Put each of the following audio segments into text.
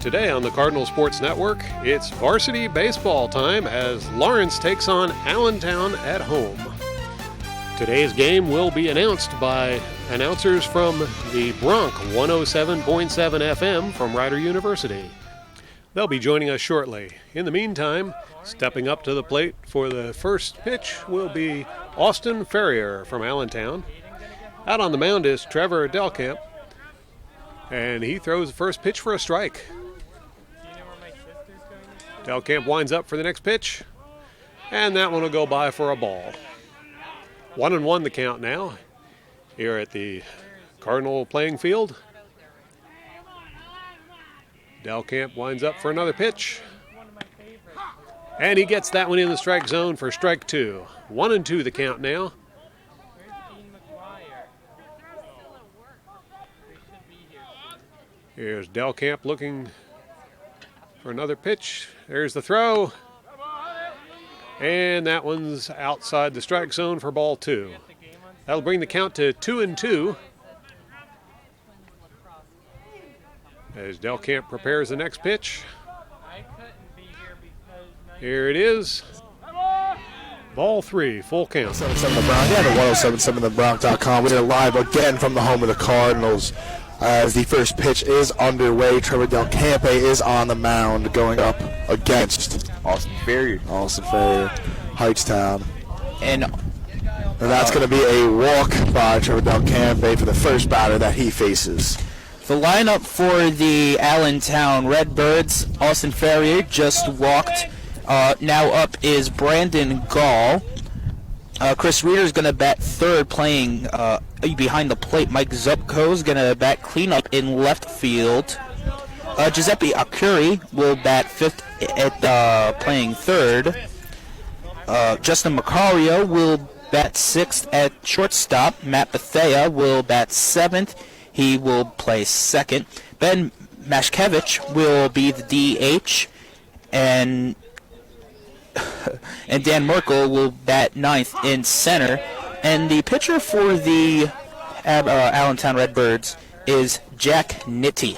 Today on the Cardinal Sports Network, it's varsity baseball time as Lawrence takes on Allentown at home. Today's game will be announced by announcers from the Bronc 107.7 FM from Rider University. They'll be joining us shortly. In the meantime, stepping up to the plate for the first pitch will be Austin Ferrier from Allentown. Out on the mound is Trevor Delkamp, and he throws the first pitch for a strike. Delkamp winds up for the next pitch, and that one will go by for a ball. 1-1 the count now here at the Cardinal playing field. Delkamp winds up for another pitch, and he gets that one in the strike zone for strike two. 1-2 the count now. Here's Delkamp looking for another pitch. There's the throw. And that one's outside the strike zone for ball two. That'll bring the count to 2-2. As Delkamp prepares the next pitch. Here it is. Ball three, full count. 107 The Bronc, yeah, the 1077thebronc.com. We're live again from the home of the Cardinals. As the first pitch is underway, Trevor Delkamp is on the mound going up against Austin Ferrier, Hightstown. And that's going to be a walk by Trevor Delkamp for the first batter that he faces. the lineup for the Allentown Redbirds, Austin Ferrier just walked. Now up is Brandon Gall. Chris Reeder is going to bat third, playing behind the plate. Mike Zupko is going to bat cleanup in left field. Giuseppe Akuri will bat fifth at playing third. Justin Macario will bat sixth at shortstop. Matt Bethea will bat seventh. He will play second. Ben Mashkevich will be the DH, and Dan Merkel will bat ninth in center. And the pitcher for the Allentown Redbirds is Jack Nitti.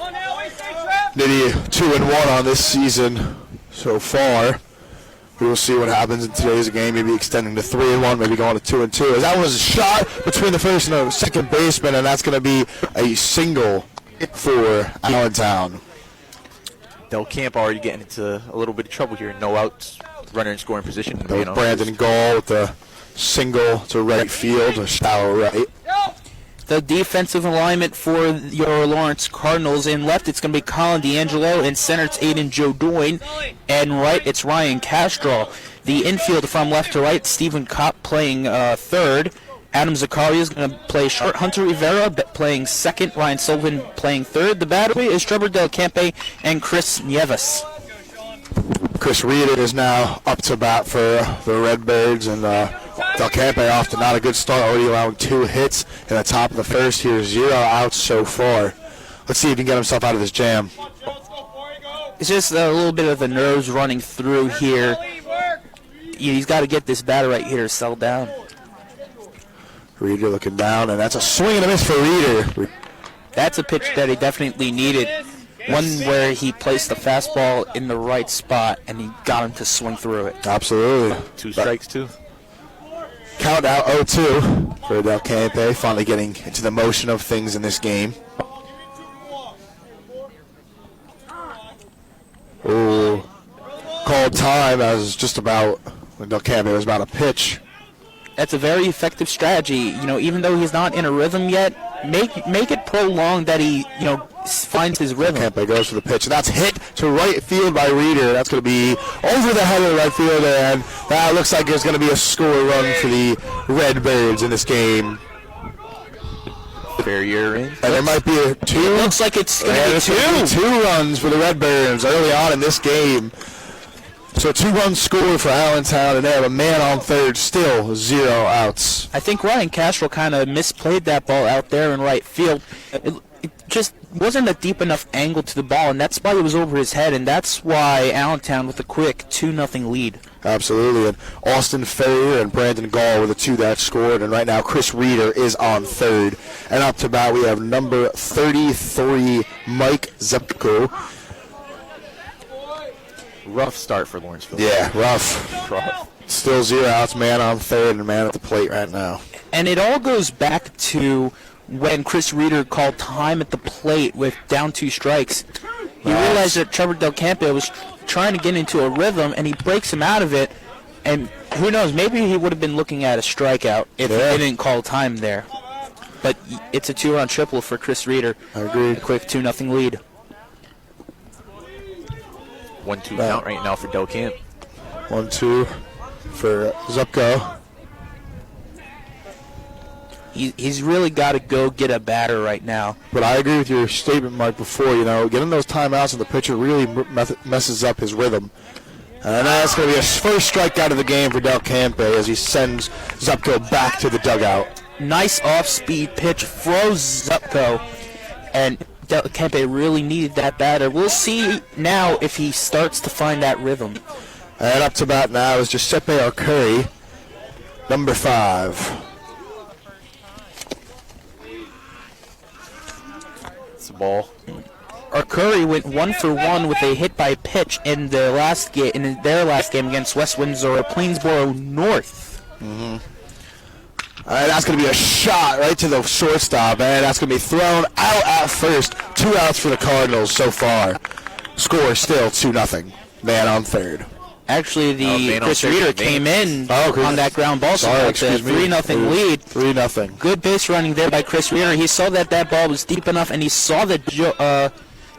Nitti 2-1 on this season so far. We will see what happens in today's game. Maybe extending to 3-1, maybe going to 2-2. As that was a shot between the first and the second baseman, and that's going to be a single for Allentown. Delkamp already getting into a little bit of trouble here. No outs, runner in scoring position. Brandon Gall with the single to right field, a shallow right. The defensive alignment for your Lawrence Cardinals: in left, it's going to be Colin D'Angelo. In center, it's Aiden Jodoin. And right, it's Ryan Castro. The infield from left to right, Stephen Kopp playing third. Adam Zakaria is going to play short. Hunter Rivera playing second. Ryan Sullivan playing third. The battery is Trevor Delkamp and Chris Nieves. Chris Reeder is now up to bat for the Redbirds, and Delkamp off to not a good start, already allowing 2 hits in the top of the first here. 0 outs so far. Let's see if he can get himself out of this jam. It's just a little bit of the nerves running through here. He's got to get this batter right here to settle down. Reeder looking down, and that's a swing and a miss for Reeder. That's a pitch that he definitely needed. One where he placed the fastball in the right spot, and he got him to swing through it. Absolutely. 2 strikes, too. Count out 0-2 for Delkamp, finally getting into the motion of things in this game. Oh, called time as just about when Delkamp was about a pitch. That's a very effective strategy. Even though he's not in a rhythm yet, make it prolonged that he, finds his rhythm. Delkamp goes for the pitch, and that's hit to right field by Reeder. That's going to be over the head of the right fielder, and that looks like there's going to be a score run for the Redbirds in this game. Ferrier in. And there might be a 2. It looks like it's going to be 2 runs for the Redbirds early on in this game. So 2-run score for Allentown, and they have a man on third, still 0 outs. I think Ryan Castro kind of misplayed that ball out there in right field. It just wasn't a deep enough angle to the ball, and that's why it was over his head, and that's why Allentown with a quick 2-0 lead. Absolutely, and Austin Ferrier and Brandon Gall were the 2 that scored, and right now Chris Reeder is on third. And up to bat we have number 33, Mike Zupko. Rough start for Lawrenceville. Yeah, rough. Still 0 outs, man on third and man at the plate right now. And it all goes back to when Chris Reeder called time at the plate with down 2 strikes. He realized that Trevor Del Campo was trying to get into a rhythm, and he breaks him out of it. And who knows, maybe he would have been looking at a strikeout if he didn't call time there. But it's a 2-run triple for Chris Reeder. I agree. A quick 2-0 lead. 1-2 count right now for Del Camp. 1-2 for Zupko. He's really got to go get a batter right now. But I agree with your statement, Mike, before. Getting those timeouts and the pitcher really messes up his rhythm. And that's going to be his first strikeout of the game for Del Campe as he sends Zupko back to the dugout. Nice off-speed pitch, froze Zupko, and Del Campe really needed that batter. We'll see now if he starts to find that rhythm. And up to bat now is Giuseppe Arcuri, number 5. It's a ball. Arcuri went 1 for 1 with a hit by pitch in their last game against West Windsor, Plainsboro North. Mm-hmm. All right, that's going to be a shot right to the shortstop, and that's going to be thrown out at first. 2 outs for the Cardinals so far. Score still 2-0. Man on third. Actually, Chris Reeder came in on that ground ball, so it's a 3-0 lead. 3-0. Good base running there by Chris Reeder. He saw that ball was deep enough, and he saw that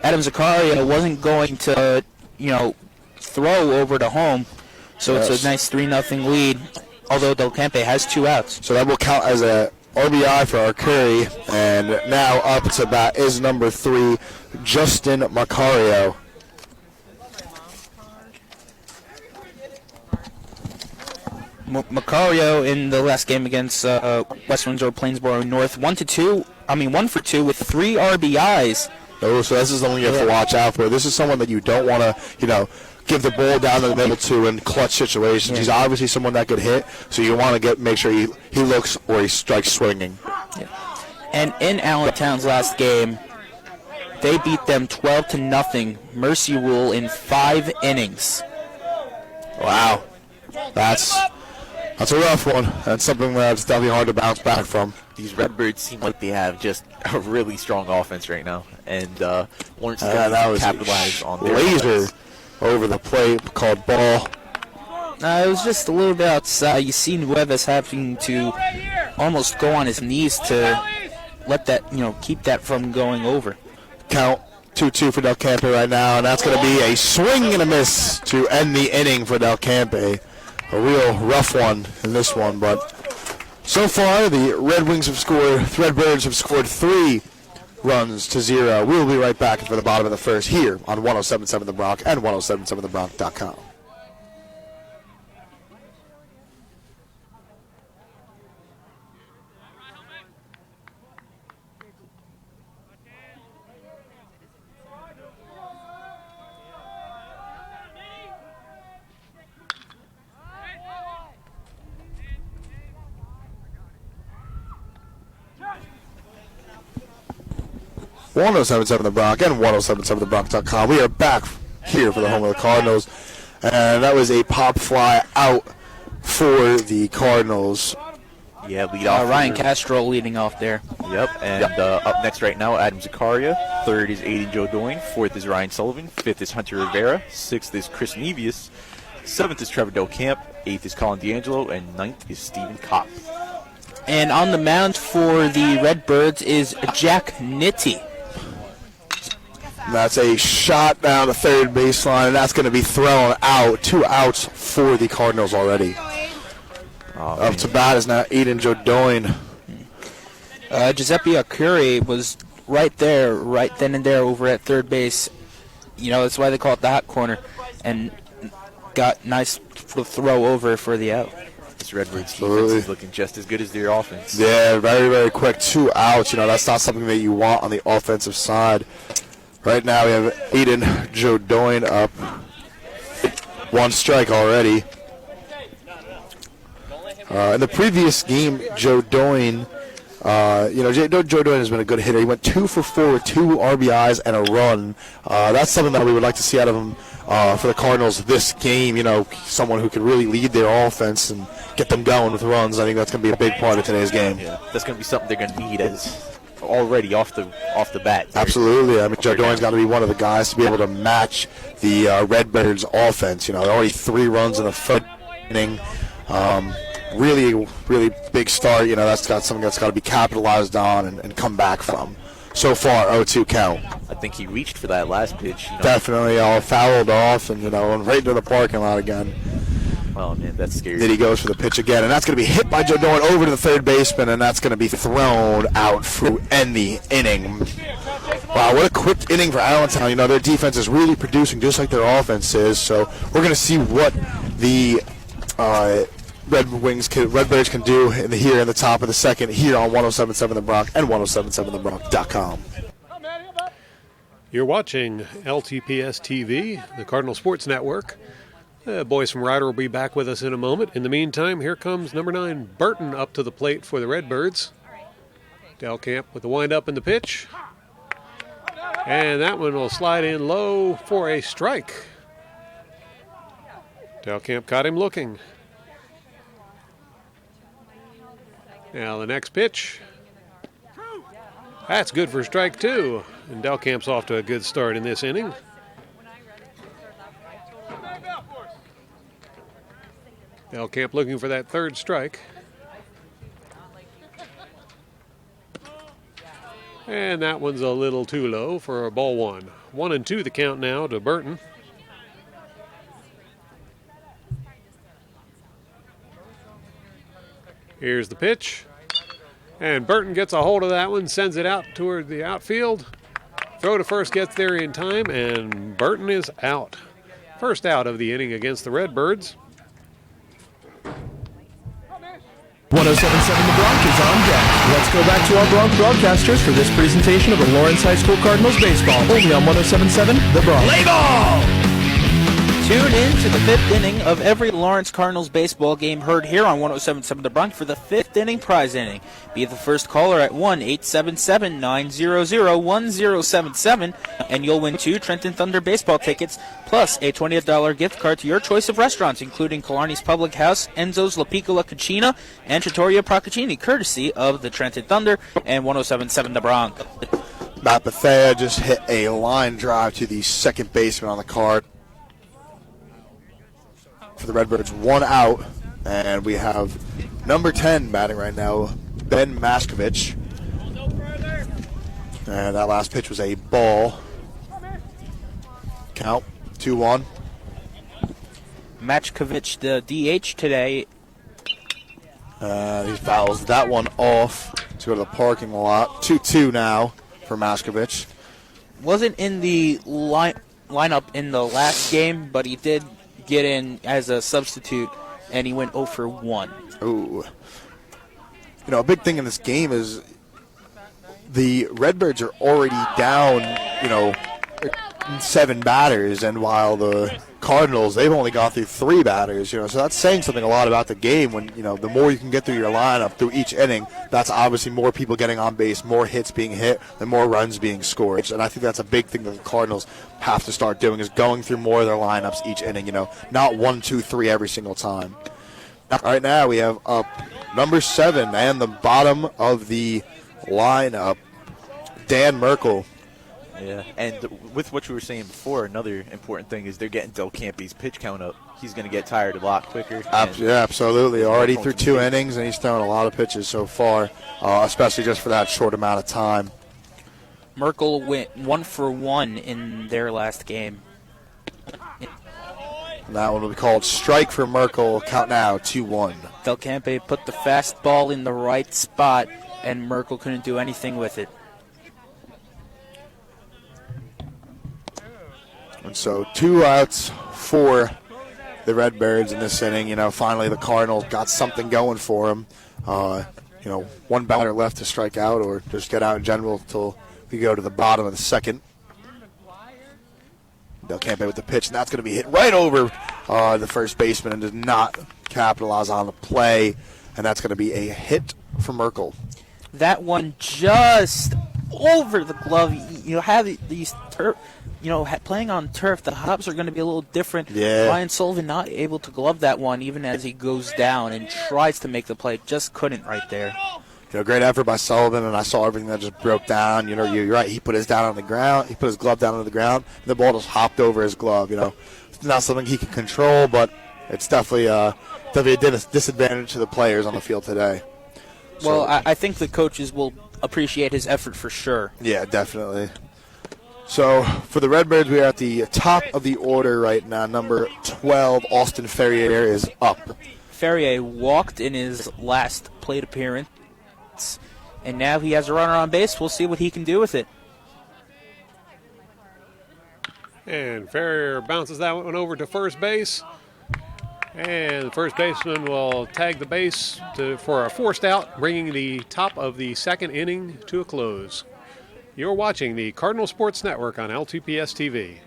Adam Zaccaria wasn't going to, throw over to home. So it's a nice 3-0 lead, although Del Campe has 2 outs. So that will count as a RBI for Arcuri, and now up to bat is number 3, Justin Macario. Macario in the last game against West Windsor Plainsboro North, 1 for 2 with 3 RBIs. Oh, so this is something you have to watch out for. This is someone that you don't want to, give the ball down the middle to in clutch situations. Yeah. He's obviously someone that could hit, so you want to make sure he looks or he strikes swinging. Yeah. And in Allentown's last game, they beat them 12-0, mercy rule in 5 innings. Wow, that's a rough one. That's something that's definitely hard to bounce back from. These Redbirds seem like they have just a really strong offense right now, and Lawrence is going to capitalize on their laser offense. Over the plate, called ball. It was just a little bit outside. You see Nueves having to almost go on his knees to let that, keep that from going over. Count 2-2 for Del Campe right now, and that's going to be a swing and a miss to end the inning for Del Campe. A real rough one in this one, but so far the Redbirds have scored 3 runs to 0. We'll be right back for the bottom of the first here on 107.7 The Bronx and 107.7thebronx.com. .107.7 The Bronx and 107.7thebronx.com. We are back here for the home of the Cardinals, and that was a pop fly out for the Cardinals. Yeah, lead off. Ryan Castro leading off there. Yep, and up next right now, Adam Zaccaria. 3rd is Aiden Jodoin. 4th is Ryan Sullivan. 5th is Hunter Rivera. 6th is Chris Nevius. 7th is Trevor Del Camp. 8th is Colin D'Angelo. And 9th is Stephen Kopp. And on the mound for the Redbirds is Jack Nitti. That's a shot down the third baseline, and that's going to be thrown out. 2 outs for the Cardinals already. Up to bat is now Aiden Jodoin. Giuseppe Arcuri was right then and there over at third base. That's why they call it the hot corner, and got nice throw over for the out. This Redbirds defense is looking just as good as their offense. Yeah, very, very quick. 2 outs. That's not something that you want on the offensive side. Right now we have Aiden Jodoin up. 1 strike already. In the previous game, Jodoin Joe Doyen has been a good hitter. He went 2 for 4 with 2 RBIs and a run. That's something that we would like to see out of him for the Cardinals this game. Someone who can really lead their offense and get them going with runs. I think that's going to be a big part of today's game. Yeah, that's going to be something they're going to need as already off the bat. Absolutely. I mean, Joe Doyen's got to be one of the guys to be able to match the Redbirds' offense. Already 3 runs in the first inning. Really, really big start. That's got something that's got to be capitalized on and come back from. So far, 0-2 count. I think he reached for that last pitch. Definitely, all fouled off and right into the parking lot again. Oh man, that's scary. Then he goes for the pitch again, and that's going to be hit by Joe Doyen over to the third baseman, and that's going to be thrown out to end the inning. Wow, what a quick inning for Allentown. Their defense is really producing just like their offense is. So we're going to see what the Redbirds can do here in the top of the second here on 107.7 The Bronx and 107.7thebronx.com. You're watching LTPS TV, the Cardinal Sports Network. Boys from Ryder will be back with us in a moment. In the meantime, here comes number 9, Burton, up to the plate for the Redbirds. Delcamp with the windup and the pitch. And that one will slide in low for a strike. Delcamp caught him looking. Now the next pitch. That's good for strike 2. And Delcamp's off to a good start in this inning. Delcamp looking for that third strike. And that one's a little too low for a ball 1. 1-2 the count now to Burton. Here's the pitch. And Burton gets a hold of that one, sends it out toward the outfield. Throw to first gets there in time, and Burton is out. First out of the inning against the Redbirds. 107.7 The Bronx is on deck. Let's go back to our Bronx broadcasters for this presentation of the Lawrence High School Cardinals baseball. Only on 107.7 The Bronx. Play ball! Tune in to the 5th inning of every Lawrence Cardinals baseball game heard here on 107.7 The Bronx for the 5th inning prize inning. Be the first caller at 1-877-900-1077, and you'll win 2 Trenton Thunder baseball tickets, plus a $20 gift card to your choice of restaurants, including Killarney's Public House, Enzo's La Piccola Cucina, and Trattoria Procaccini, courtesy of the Trenton Thunder and 107.7 The Bronx. Matt Bethea just hit a line drive to the second baseman on the card. For the Redbirds, 1 out, and we have number 10 batting right now, Ben Maskovich. And that last pitch was a ball. Count 2-1. Machkovich, the DH today. He fouls that one off to go to the parking lot. 2-2 now for Maskovich. Wasn't in the lineup in the last game, but he did get in as a substitute, and he went 0 for 1. Ooh. A big thing in this game is the Redbirds are already down, 7 batters, and while the Cardinals, they've only gone through 3 batters, so that's saying something a lot about the game when, the more you can get through your lineup through each inning, that's obviously more people getting on base, more hits being hit, and more runs being scored. And I think that's a big thing that the Cardinals have to start doing is going through more of their lineups each inning, not 1, 2, 3 every single time. All right, now we have up number 7 and the bottom of the lineup, Dan Merkel. Yeah, and with what you were saying before, another important thing is they're getting Delcamp's pitch count up. He's going to get tired a lot quicker. Yeah, absolutely. Already through 2 innings, and he's thrown a lot of pitches so far, especially just for that short amount of time. Merkel went 1 for 1 in their last game. And that one will be called strike for Merkel. Count now, 2-1. Delcampe put the fastball in the right spot, and Merkel couldn't do anything with it. And so 2 outs for the Redbirds in this inning. Finally the Cardinals got something going for them. 1 batter left to strike out or just get out in general until we go to the bottom of the second. Delcampe with the pitch, and that's going to be hit right over the first baseman and does not capitalize on the play, and that's going to be a hit for Merkel. That one just over the glove. You have these turf, playing on turf, the hops are going to be a little different. Yeah. Ryan Sullivan not able to glove that one even as he goes down and tries to make the play. Just couldn't right there. Great effort by Sullivan, and I saw everything that just broke down. You're right. He put his down on the ground. He put his glove down on the ground, and the ball just hopped over his glove. It's not something he can control, but it's definitely a disadvantage to the players on the field today. Well, I think the coaches will appreciate his effort for sure. Yeah, definitely. So for the Redbirds, we are at the top of the order right now. Number 12, Austin Ferrier, is up. Ferrier walked in his last plate appearance, and now he has a runner on base. We'll see what he can do with it. And Ferrier bounces that one over to first base. And the first baseman will tag the base for a forced out, bringing the top of the second inning to a close. You're watching the Cardinal Sports Network on L2PS TV.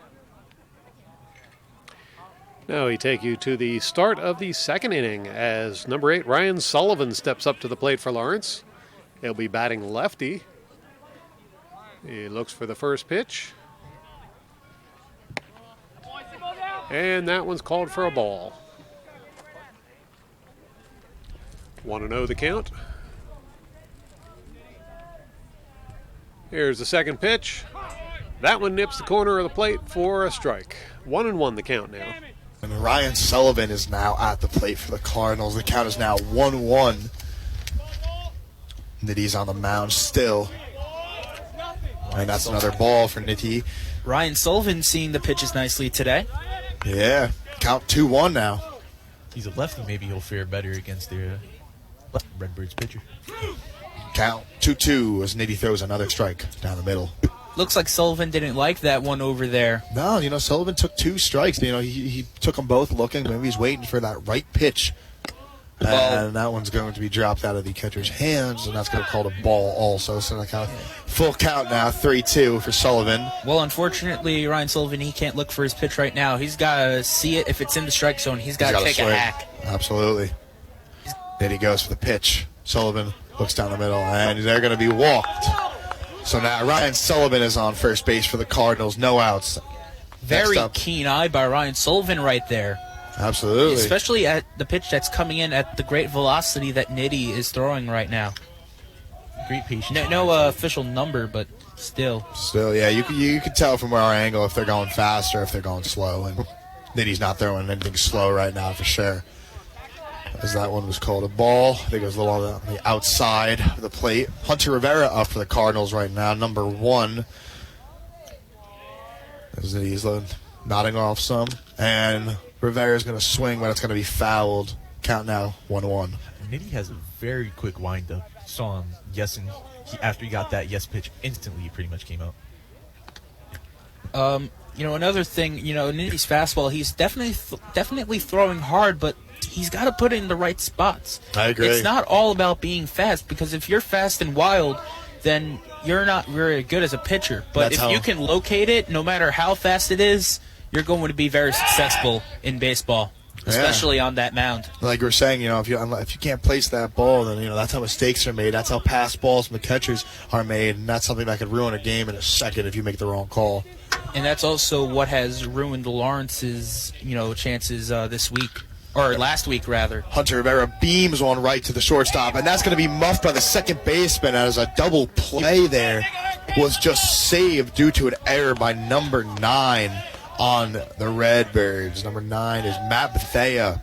Now we take you to the start of the second inning as number 8, Ryan Sullivan, steps up to the plate for Lawrence. He'll be batting lefty. He looks for the first pitch. And that one's called for a ball. 1-0 the count. Here's the second pitch. That one nips the corner of the plate for a strike. 1-1 the count now. And Ryan Sullivan is now at the plate for the Cardinals. The count is now 1-1. Nitty's on the mound still. And that's another ball for Nitty. Ryan Sullivan seeing the pitches nicely today. Yeah, count 2-1 now. He's a lefty. Maybe he'll fare better against their Redbirds pitcher. Count 2-2 as Nitty throws another strike down the middle. Looks like Sullivan didn't like that one over there. No, Sullivan took 2 strikes. He took them both looking. Maybe he's waiting for that right pitch. And that one's going to be dropped out of the catcher's hands, and that's going to be called a ball also. So that kind of full count now, 3-2 for Sullivan. Well, unfortunately, Ryan Sullivan, he can't look for his pitch right now. He's got to see it. If it's in the strike zone, he's got to take a hack. Absolutely. Then he goes for the pitch. Sullivan looks down the middle, and they're going to be walked. So now Ryan Sullivan is on first base for the Cardinals. No outs. Very keen eye by Ryan Sullivan right there. Absolutely. Especially at the pitch that's coming in at the great velocity that Nitty is throwing right now. Great patience. No official number, but still. Still, yeah, you can tell from our angle if they're going fast or if they're going slow. And Nitty's not throwing anything slow right now for sure. As that one was called a ball. I think it was a little on the outside of the plate. Hunter Rivera up for the Cardinals right now, number 1. As Nitty's nodding off some. And Rivera's going to swing, but it's going to be fouled. Count now, 1-1. Nitty has a very quick windup. Saw him guessing. After he got that yes pitch, instantly he pretty much came out. Another thing, Nitty's fastball, he's definitely throwing hard, but he's got to put it in the right spots. I agree. It's not all about being fast, because if you're fast and wild, then you're not very good as a pitcher. But if you can locate it, no matter how fast it is, you're going to be very successful in baseball, especially on that mound. Like we're saying, if you can't place that ball, then that's how mistakes are made. That's how pass balls from the catchers are made, and that's something that could ruin a game in a second if you make the wrong call. And that's also what has ruined Lawrence's, chances this week. Or last week, rather. Hunter Rivera beams one right to the shortstop, and that's going to be muffed by the second baseman as a double play there was just saved due to an error by number 9 on the Redbirds. Number 9 is Matt Bethea.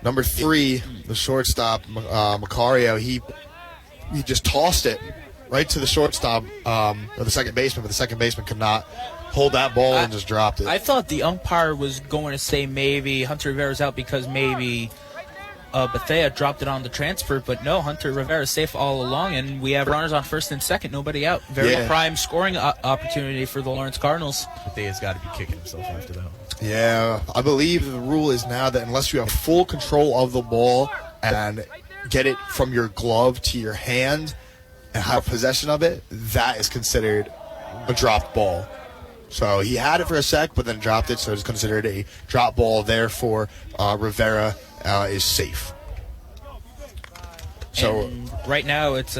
Number 3, the shortstop, Macario, he just tossed it right to the shortstop, or the second baseman, but the second baseman could not hold that ball and just dropped it. I thought the umpire was going to say maybe Hunter Rivera's out because maybe Bethea dropped it on the transfer, but no, Hunter Rivera's safe all along, and we have runners on first and second, nobody out. Very prime scoring opportunity for the Lawrence Cardinals. Bethea's got to be kicking himself after that. Yeah, I believe the rule is now that unless you have full control of the ball and get it from your glove to your hand and have possession of it, that is considered a dropped ball. So he had it for a sec, but then dropped it, so it's considered a drop ball. Therefore, Rivera is safe. So and right now it's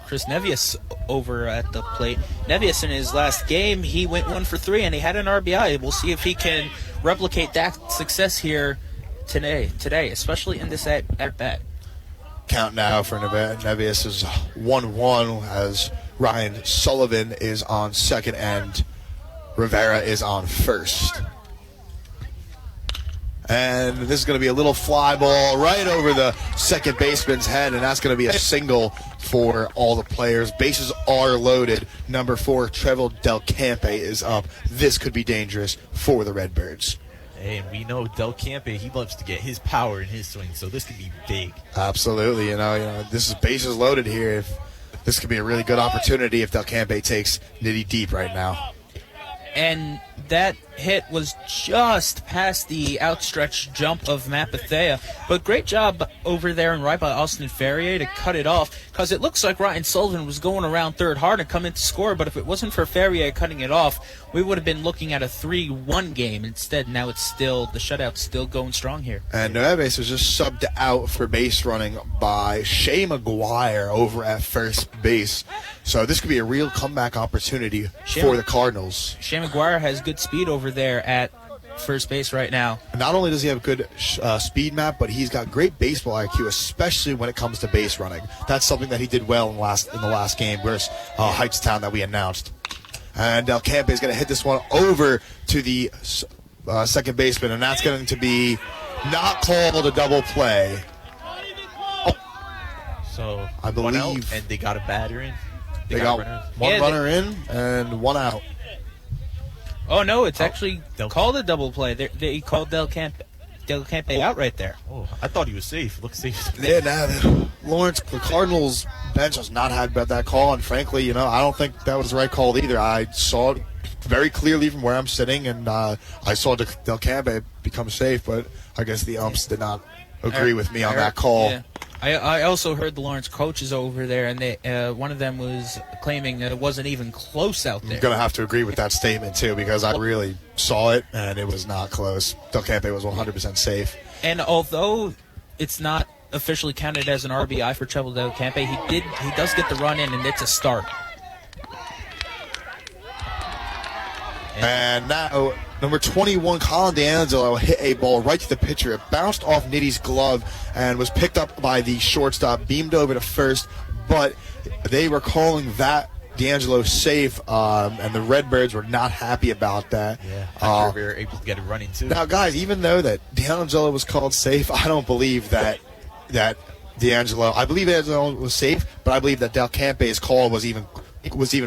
Chris Nevius over at the plate. Nevius in his last game, he went 1 for 3 and he had an RBI. We'll see if he can replicate that success here today, especially in this at bat. count now for Nevius is 1-1 as Ryan Sullivan is on second and Rivera is on first. And this is going to be a little fly ball right over the second baseman's head, and that's going to be a single for all the players. Bases are loaded. Number 4, Trevor Del Campe is up. This could be dangerous for the Redbirds. And we know Del Campe, he loves to get his power in his swing, so this could be big. Absolutely. You know, this is bases loaded here. This could be a really good opportunity if Del Campe takes Nitty deep right now. And that hit was just past the outstretched jump of Matt Bethea. But great job over there and right by Austin Ferrier to cut it off, because it looks like Ryan Sullivan was going around third hard and coming to score, but if it wasn't for Ferrier cutting it off, we would have been looking at a 3-1 game. Instead, now it's still, the shutout's still going strong here. And Nueves was just subbed out for base running by Shea McGuire over at first base. So this could be a real comeback opportunity for the Cardinals. Shea McGuire has good speed over there at first base right now. Not only does he have good speed map, but he's got great baseball IQ, especially when it comes to base running. That's something that he did well in the last game versus Heightstown that we announced. And Del Campe is going to hit this one over to the second baseman, and that's going to be not called a double play. So I believe, one out, and they got a batter in. They got one runner in and one out. Oh no, it's actually called a double play. They called Del Campe out right there. Oh, I thought he was safe. Looks safe. Yeah, Lawrence, the Cardinals bench has not had about that call, and frankly, I don't think that was the right call either. I saw it very clearly from where I'm sitting, and I saw Del Campe become safe, but I guess the umps did not agree with me on that call. Yeah. I also heard the Lawrence coaches over there, and one of them was claiming that it wasn't even close out there. I'm going to have to agree with that statement, too, because I really saw it, and it was not close. Del Campe was 100% safe. And although it's not officially counted as an RBI for Trevor Del Campe, he does get the run in, and it's a start. And now, number 21, Colin D'Angelo hit a ball right to the pitcher. It bounced off Nitty's glove and was picked up by the shortstop, beamed over to first, but they were calling that D'Angelo safe, and the Redbirds were not happy about that. Yeah, we were able to get it running too. Now, guys, even though that D'Angelo was called safe, I don't believe that D'Angelo. I believe D'Angelo was safe, but I believe that Del Campe's call was even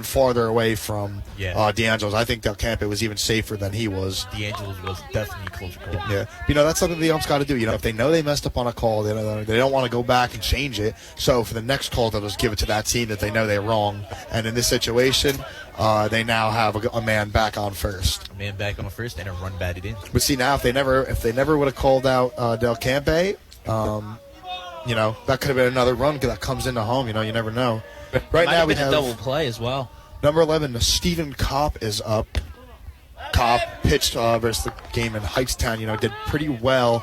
farther away from D'Angelo's. I think Del Campe was even safer than he was. D'Angelo's was definitely a closer call. Yeah, that's something the umps got to do. If they know they messed up on a call, they don't want to go back and change it. So for the next call, they'll just give it to that team that they know they're wrong. And in this situation, they now have a man back on first. A man back on first and a run batted in. But see, now if they never would have called out Del Campe, that could have been another run that comes into home. You never know. Right now we have a double play as well. Number 11, Stephen Kopp is up. Kopp pitched versus the game in Heightstown. Did pretty well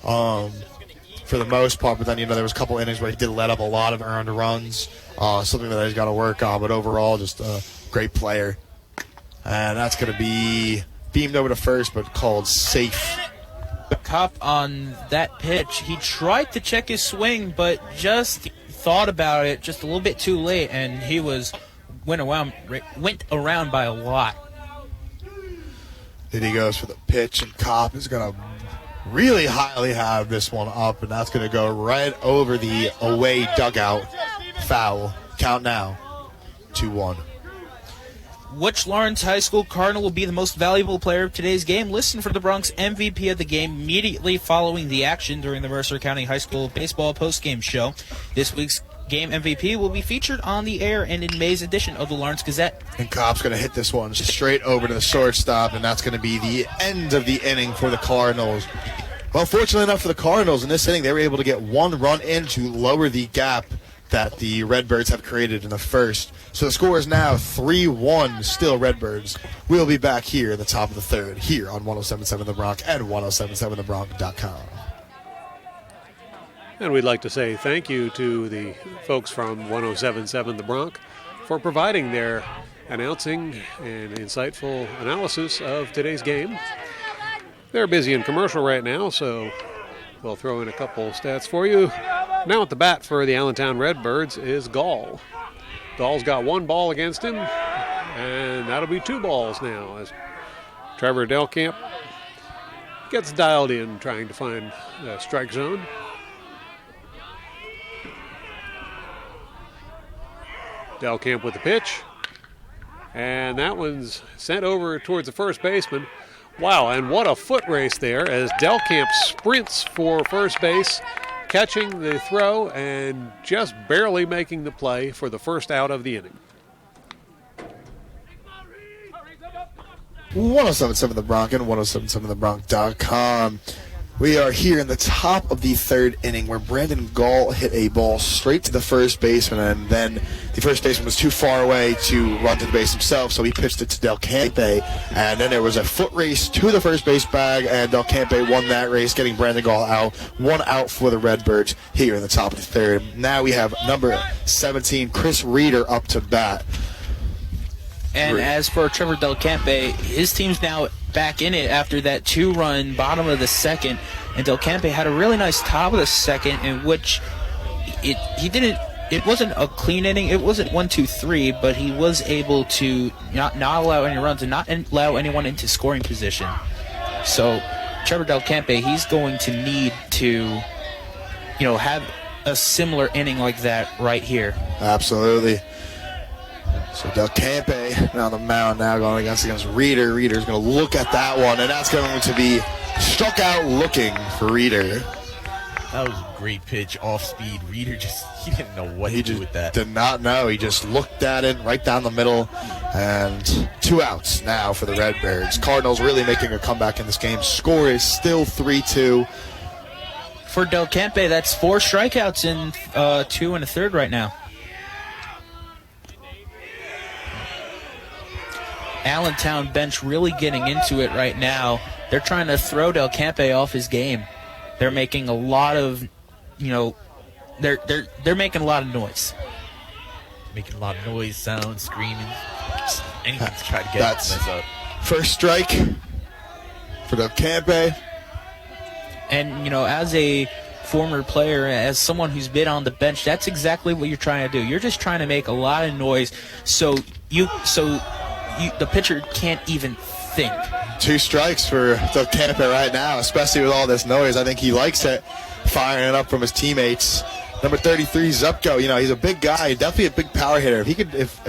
for the most part, but then there was a couple innings where he did let up a lot of earned runs, something that he's got to work on. But overall, just a great player, and that's going to be beamed over to first, but called safe. Kopp on that pitch, he tried to check his swing, but just thought about it just a little bit too late, and he went around by a lot. Then he goes for the pitch, and Kopp is going to really highly have this one up, and that's going to go right over the away dugout. Foul. Count now. 2-1. Which Lawrence High School Cardinal will be the most valuable player of today's game? Listen for the Bronx MVP of the game immediately following the action during the Mercer County High School Baseball postgame show. This week's game MVP will be featured on the air and in May's edition of the Lawrence Gazette. And Kopp's going to hit this one straight over to the shortstop, and that's going to be the end of the inning for the Cardinals. Well, fortunately enough for the Cardinals, in this inning, they were able to get one run in to lower the gap that the Redbirds have created in the first. So the score is now 3-1, still Redbirds. We'll be back here at the top of the third, here on 107.7 The Bronx and 107.7thebronx.com. And we'd like to say thank you to the folks from 107.7 The Bronc for providing their announcing and insightful analysis of today's game. They're busy in commercial right now, so we'll throw in a couple stats for you. Now at the bat for the Allentown Redbirds is Gall. Gall's got 1 ball against him, and that'll be 2 balls now as Trevor Delcamp gets dialed in trying to find the strike zone. Delcamp with the pitch, and that one's sent over towards the first baseman. Wow, and what a foot race there as Delcamp sprints for first base, catching the throw and just barely making the play for the first out of the inning. 107.7 The Bronc and 107.7thebronc.com. We are here in the top of the 3rd inning where Brandon Gall hit a ball straight to the first baseman, and then the first baseman was too far away to run to the base himself, so he pitched it to Del Campe, and then there was a foot race to the first base bag, and Del Campe won that race, getting Brandon Gall out. 1 out for the Redbirds here in the top of the 3rd. Now we have number 17, Chris Reeder, up to bat. And as for Trevor Del Campe, his team's now back in it after that 2-run bottom of the 2nd. And Del Campe had a really nice top of the 2nd in which it wasn't a clean inning. It wasn't 1-2-3, but he was able to not allow any runs and not allow anyone into scoring position. So Trevor Del Campe, he's going to need to, have a similar inning like that right here. Absolutely. So Del Campe on the mound now going against Reeder. Reeder's going to look at that one, and that's going to be struck out looking for Reeder. That was a great pitch, off speed. Reeder he didn't know what to do with that. Did not know. He just looked at it right down the middle, and 2 outs now for the Redbirds. Cardinals really making a comeback in this game. Score is still 3-2. For Del Campe, that's 4 strikeouts in 2 1/3 right now. Allentown bench really getting into it right now. They're trying to throw Del Campe off his game. They're making a lot of, they're making a lot of noise. Making a lot of noise, sound, screaming, just anything to try to get That's this up. First strike for Del Campe. And, as a former player, as someone who's been on the bench, that's exactly what you're trying to do. You're just trying to make a lot of noise so the pitcher can't even think. 2 strikes for Del Campe right now, especially with all this noise. I think he likes it, firing it up from his teammates. Number 33, Zupko. He's a big guy, definitely a big power hitter. If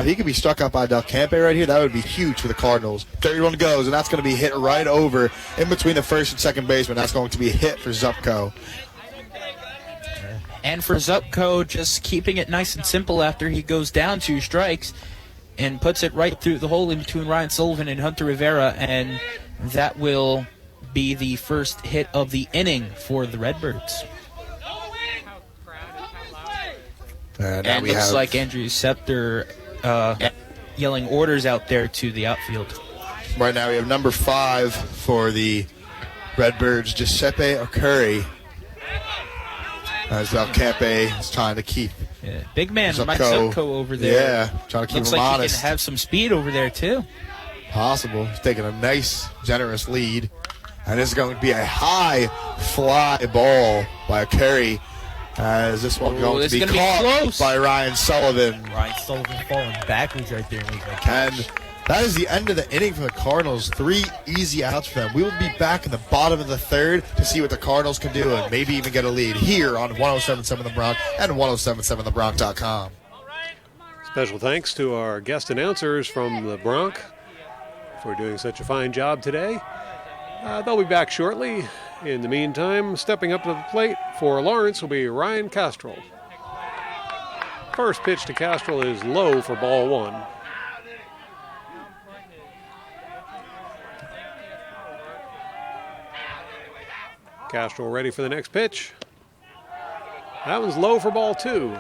he could be struck out by Del Campe right here, that would be huge for the Cardinals. 31 goes, and that's going to be hit right over in between the first and second baseman. That's going to be a hit for Zupko. And for Zupko, just keeping it nice and simple after he goes down 2 strikes, and puts it right through the hole in between Ryan Sullivan and Hunter Rivera, and that will be the first hit of the inning for the Redbirds. And it looks like Andrew Scepter yelling orders out there to the outfield. Right now we have number 5 for the Redbirds, Giuseppe Okuri. As Del Campe is trying to keep big man Mike Zupko over there. Yeah, trying to keep looks him like honest. He can have some speed over there too. Possible. He's taking a nice, generous lead. And this is going to be a high fly ball by Okuri. As this one going to be caught by Ryan Sullivan. Ryan Sullivan falling backwards right there. And that is the end of the inning for the Cardinals. 3 easy outs for them. We will be back in the bottom of the 3rd to see what the Cardinals can do and maybe even get a lead here on 107.7 The Bronc and 107.7thebronc.com. Special thanks to our guest announcers from the Bronc for doing such a fine job today. They'll be back shortly. In the meantime, stepping up to the plate for Lawrence will be Ryan Castrol. First pitch to Castrol is low for ball 1. Castrol ready for the next pitch. That one's low for ball 2.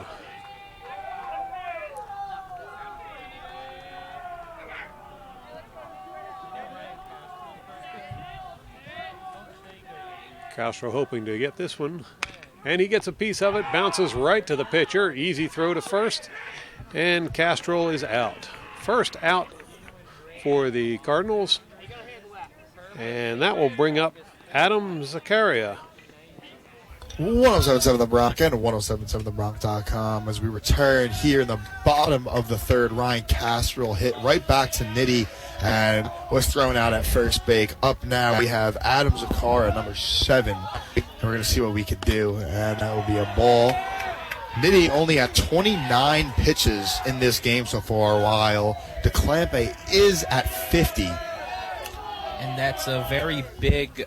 Castro hoping to get this one And he gets a piece of it, bounces right to the pitcher. Easy throw to first, and Castrol is out. First out for the Cardinals, and that will bring up Adam Zakaria. 1077 The Bronc and 1077thebronc.com as we return here in the bottom of the third. Ryan Castrol hit right back to Nitty and was thrown out at first base. Up now we have Adam Zakaria, number 7, and we're going to see what we can do, and that will be a ball. Nitty only had 29 pitches in this game so far, while DeClampe is at 50. And that's a very big...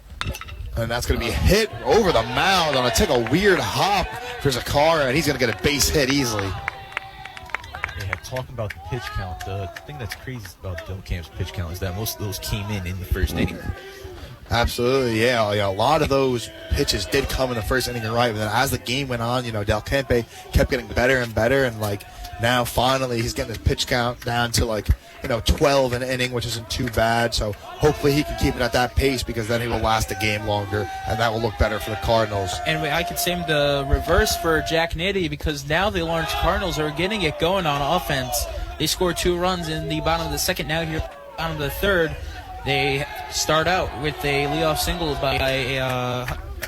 And that's going to be hit over the mound on take a weird hop for Zakaria, and he's going to get a base hit easily. Yeah, talking about the pitch count, the thing that's crazy about Del Camp's pitch count is that most of those came in the first inning. Absolutely, yeah. A lot of those pitches did come in the first inning, you're right. But then as the game went on, Del Campe kept getting better and better, and now finally he's getting his pitch count down to 12 an inning, which isn't too bad. So hopefully he can keep it at that pace, because then he will last the game longer, and that will look better for the Cardinals. And I could say the reverse for Jack Nitty, because now the Lawrence Cardinals are getting it going on offense. They scored 2 runs in the bottom of the second. Now here, bottom of the third, they start out with a leadoff single by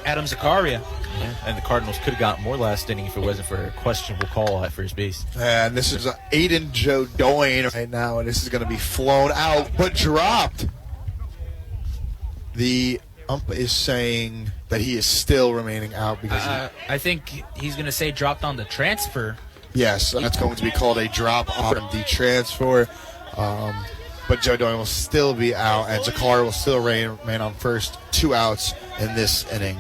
Adam Zakaria. Yeah, and the Cardinals could have gotten more last inning if it wasn't for a questionable call at first base. And this is Aiden Jodoin right now, and this is going to be flown out, but dropped. The ump is saying that he is still remaining out because I think he's going to say dropped on the transfer. Yes, that's going to be called a drop on the transfer. But Jodoin will still be out, and Zakaria will still remain on first. 2 outs in this inning.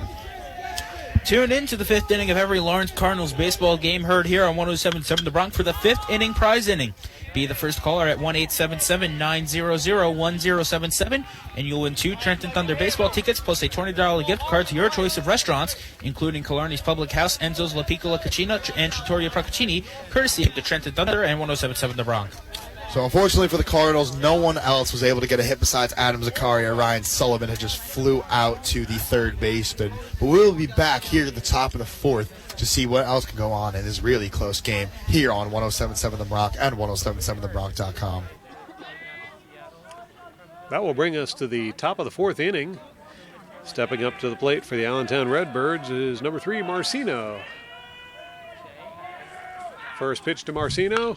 Tune in to the 5th inning of every Lawrence Cardinals baseball game, heard here on 107.7 The Bronx for the 5th inning prize inning. Be the first caller at 1-877-900-1077, and you'll win 2 Trenton Thunder baseball tickets plus a $20 gift card to your choice of restaurants, including Killarney's Public House, Enzo's La Piccola Cucina, and Trattoria Procaccini, courtesy of the Trenton Thunder and 107.7 The Bronx. So unfortunately for the Cardinals, no one else was able to get a hit besides Adam Zakaria. Ryan Sullivan had just flew out to the third baseman. But we'll be back here at the top of the 4th to see what else can go on in this really close game here on 107.7 The Bronx and 107.7thebronx.com. That will bring us to the top of the 4th inning. Stepping up to the plate for the Allentown Redbirds is number 3, Marcino. First pitch to Marcino.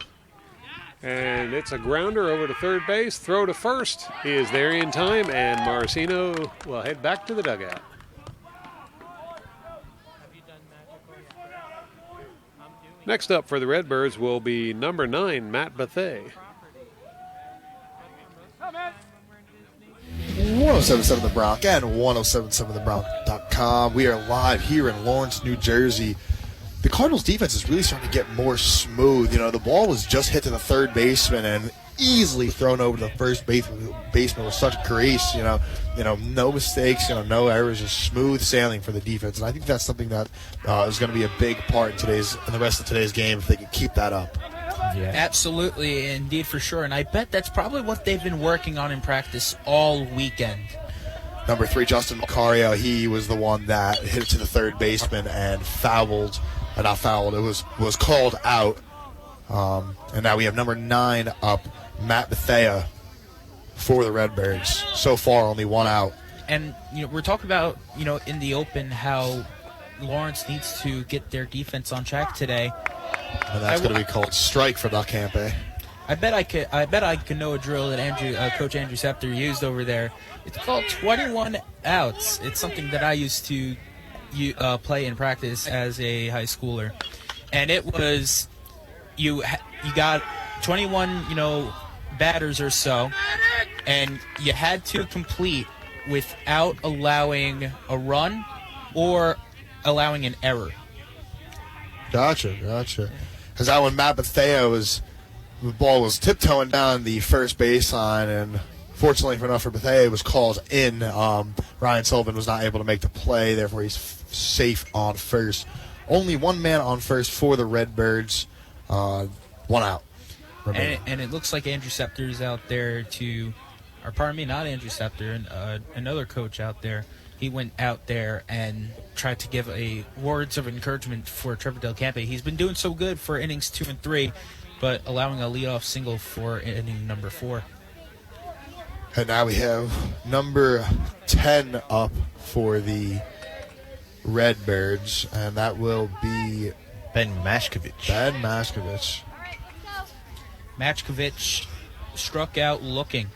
And it's a grounder over to third base. Throw to first. He is there in time, and Marcino will head back to the dugout. Next up for the Redbirds will be number 9, Matt Bethay. 107.7 The Bronx and 107.7thebronx.com. We are live here in Lawrence, New Jersey. The Cardinals' defense is really starting to get more smooth. The ball was just hit to the third baseman and easily thrown over to the first baseman with such grace. No mistakes, no errors, just smooth sailing for the defense. And I think that's something that is going to be a big part in the rest of today's game if they can keep that up. Yeah. Absolutely, indeed, for sure. And I bet that's probably what they've been working on in practice all weekend. Number 3, Justin Macario, he was the one that hit it to the third baseman and fouled. Not fouled, it was called out. And now we have number 9 up, Matt Bethea, for the Redbirds. So far, only 1 out. And we're talking about in the open how Lawrence needs to get their defense on track today. And that's going to be called strike for Del Campe. I bet I could know a drill that Coach Andrew Scepter used over there. It's called 21 outs. It's something that I used to play in practice as a high schooler, and it was you got 21 batters or so, and you had to complete without allowing a run or allowing an error. Gotcha. Because that when Matt Bethea the ball was tiptoeing down the first baseline, and fortunately enough for Bethea, it was called in. Ryan Sullivan was not able to make the play, therefore he's safe on first. Only 1 man on first for the Redbirds. 1 out. And it looks like Andrew Scepter's out there not Andrew Scepter, another coach out there he went out there and tried to give words of encouragement for Trevor Del Campe. He's been doing so good for innings 2 and 3, but allowing a leadoff single for inning number 4. And now we have number 10 up for the Redbirds, and that will be Ben Mashkovich. Mashkovich struck out looking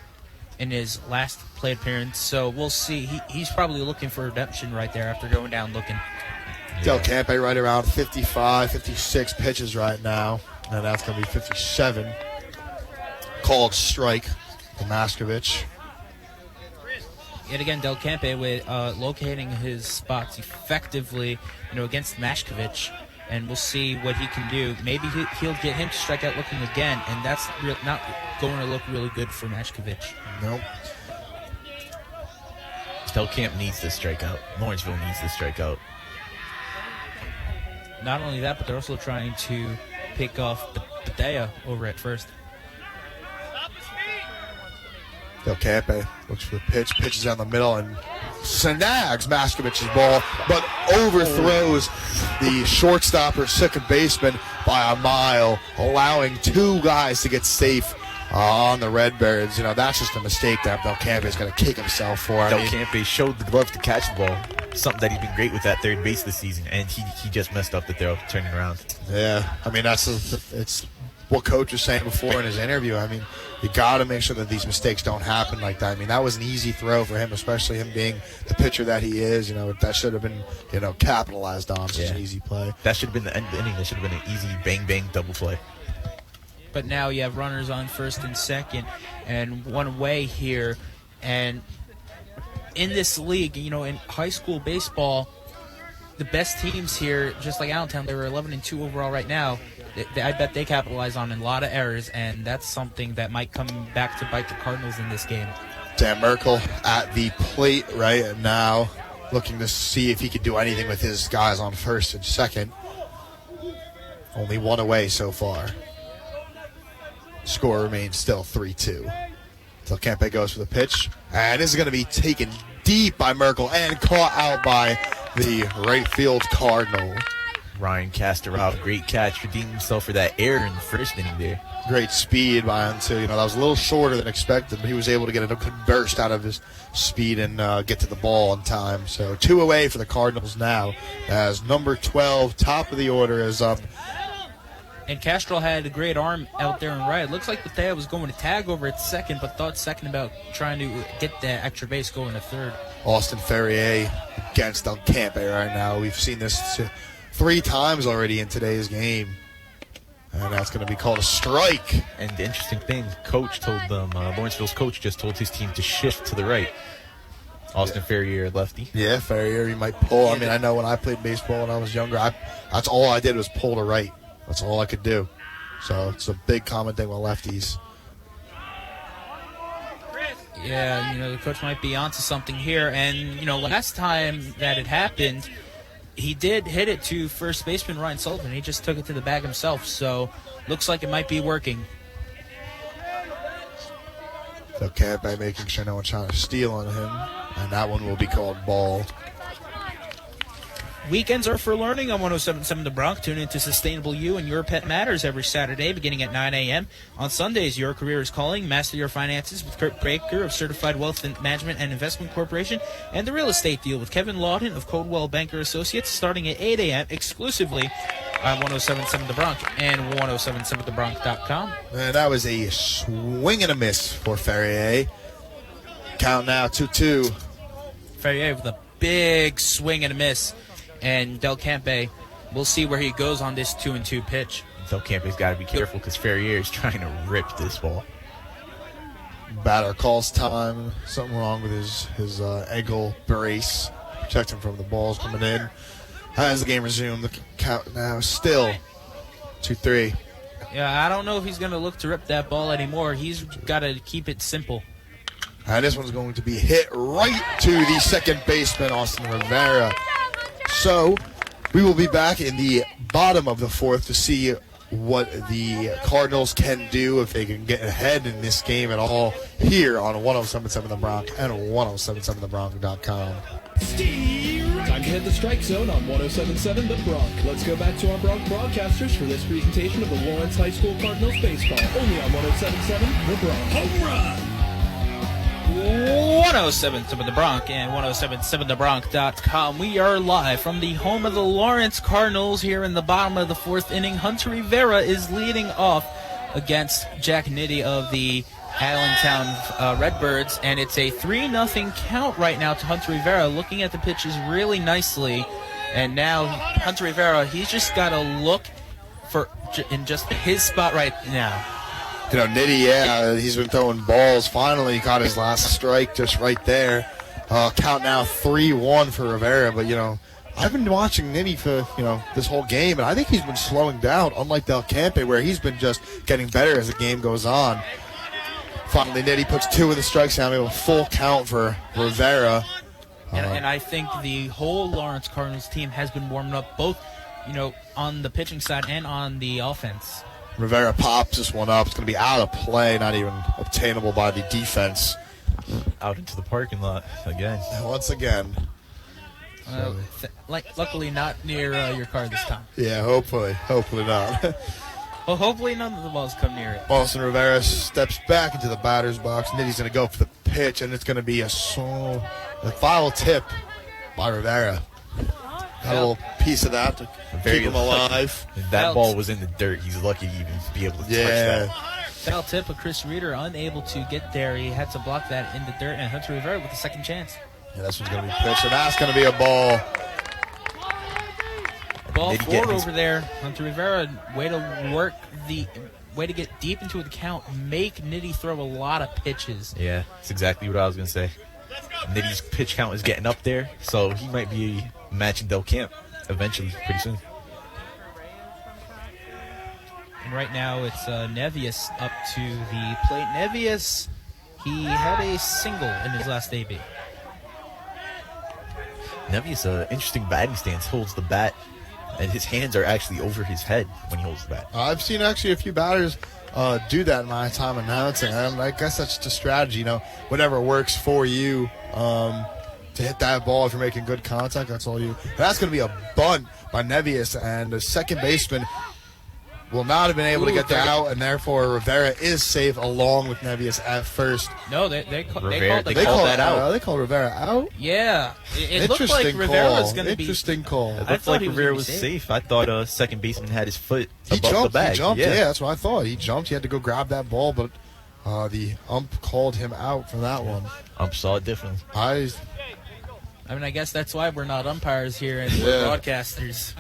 in his last plate appearance, so we'll see. He's probably looking for redemption right there after going down looking. Del Campe right around 55, 56 pitches right now, and that's going to be 57. Called strike to Mashkovich. Yet again, Del Campe with locating his spots effectively, against Mashkovich, and we'll see what he can do. Maybe he'll get him to strike out looking again, and that's not going to look really good for Mashkovich. Nope. Del Camp needs this strikeout. Lawrenceville needs this strikeout. Not only that, but they're also trying to pick off Badea over at first. Del Campe looks for the pitch, pitches down the middle, and snags Mashkovich's ball, but overthrows the shortstop or second baseman by a mile, allowing 2 guys to get safe on the Redbirds. That's just a mistake that Del Campe is going to kick himself for. Del Campe showed the glove to catch the ball, something that he's been great with at third base this season, and he just messed up the throw, turning around. Yeah, it's what Coach was saying before in his interview. You got to make sure that these mistakes don't happen like that. That was an easy throw for him, especially him being the pitcher that he is. That should have been, capitalized on. Such an easy play. That should have been the end of the inning. That should have been an easy bang-bang double play. But now you have runners on first and second and one away here. And in this league, in high school baseball, the best teams here, just like Allentown, they were 11-2 overall right now. I bet they capitalize on a lot of errors, and that's something that might come back to bite the Cardinals in this game. Dan Merkel at the plate right now, looking to see if he could do anything with his guys on first and second. Only one away so far. Score remains still 3-2. Del Campe goes for the pitch, and this is going to be taken deep by Merkel and caught out by the right field Cardinal. Ryan Kastorov, great catch, redeemed himself for that error in the first inning there. Great speed by him, too. That was a little shorter than expected, but he was able to get a good burst out of his speed and get to the ball in time. So 2 away for the Cardinals now, as number 12, top of the order, is up. And Castro had a great arm out there and right. It looks like Bethea was going to tag over at second, but thought second about trying to get that extra base going to third. Austin Ferrier against Del Campe right now. We've seen this 3 times already in today's game. And that's going to be called a strike. And the interesting thing, coach told them, Lawrenceville's coach just told his team to shift to the right. Austin Ferrier, lefty. Yeah, Ferrier, he might pull. I know when I played baseball when I was younger, that's all I did was pull to right. That's all I could do. So it's a big common thing with lefties. Yeah, the coach might be onto something here. And, last time that it happened, he did hit it to first baseman Ryan Sullivan. He just took it to the bag himself. So looks like it might be working. Del Campe making sure no one's trying to steal on him. And that one will be called ball. Weekends are for learning on 107.7 The Bronx. Tune into Sustainable You and Your Pet Matters every Saturday beginning at 9 a.m. On Sundays, Your Career is Calling. Master Your Finances with Kurt Baker of Certified Wealth Management and Investment Corporation. And The Real Estate Deal with Kevin Lawton of Coldwell Banker Associates starting at 8 a.m. exclusively on 107.7 The Bronx and 107.7thebronx.com. And that was a swing and a miss for Ferrier. Count now 2-2. Ferrier with a big swing and a miss. And Del Campe, we'll see where he goes on this 2-2 pitch. Del Campe's got to be careful because Ferrier is trying to rip this ball. Batter calls time. Something wrong with his ankle brace. Protect him from the balls coming in. As the game resumed, the count now is still 2-3. Yeah, I don't know if he's going to look to rip that ball anymore. He's got to keep it simple. And this one's going to be hit right to the second baseman, Austin Rivera. So we will be back in the bottom of the fourth to see what the Cardinals can do if they can get ahead in this game at all here on 107.7 The Bronc and 107.7thebronc.com. Time to hit the strike zone on 107.7 The Bronc. Let's go back to our Bronc broadcasters for this presentation of the Lawrence High School Cardinals baseball, only on 107.7 The Bronc. Home run! 107.7 The Bronc and 107.7thebronc.com. We are live from the home of the Lawrence Cardinals here in the bottom of the fourth inning. Hunter Rivera is leading off against Jack Nitty of the Allentown Redbirds, and it's a 3-0 count right now to Hunter Rivera. Looking at the pitches really nicely, and now Hunter Rivera, he's just got to look for in just his spot right now. You know, Nitty, he's been throwing balls. Finally got his last strike just right there. Count now 3-1 for Rivera. But, you know, I've been watching Nitty for, you know, this whole game, and I think he's been slowing down, unlike Del Campe, where he's been just getting better as the game goes on. Finally, Nitty puts 2 of the strikes down, a full count for Rivera. And I think the whole Lawrence Cardinals team has been warming up, both, you know, on the pitching side and on the offense. Rivera pops this one up. It's going to be out of play, not even obtainable by the defense. Out into the parking lot again. Once again. Luckily not near your car this time. Yeah, hopefully not. Well, hopefully none of the balls come near it. Austin Rivera steps back into the batter's box. Nitty's going to go for the pitch, and it's going to be a foul tip by Rivera. Got a little piece of that to keep him alive. That ball was in the dirt. He's lucky to even be able to touch that. Foul tip of Chris Reeder, unable to get there. He had to block that in the dirt, and Hunter Rivera with a second chance. Yeah, this one's going to be pitched, and that's going to be a ball. Ball forward over there. Hunter Rivera, way to get deep into the count, make Nitty throw a lot of pitches. Yeah, that's exactly what I was going to say. Nitty's pitch count is getting up there, so he might be matching Del Camp eventually, pretty soon. And right now it's Nevius up to the plate. Nevius, he had a single in his last AB. Nevius, interesting batting stance, holds the bat, and his hands are actually over his head when he holds the bat. I've seen actually a few batters do that in my time announcing. I guess that's just a strategy, you know, whatever works for you to hit that ball. If you're making good contact, that's all you. That's going to be a bunt by Nevius, and the second baseman will not have been able to get that out, and therefore Rivera is safe along with Nevius at first. No, they called that out. They called Rivera out? Yeah. It looked like Rivera was going to be... Interesting call. It looked like Rivera was safe. I thought second baseman had his foot above the bag. He jumped, yeah, that's what I thought. He jumped. He had to go grab that ball, but the ump called him out for that one. Ump saw it differently. I mean, I guess that's why we're not umpires here and we're broadcasters.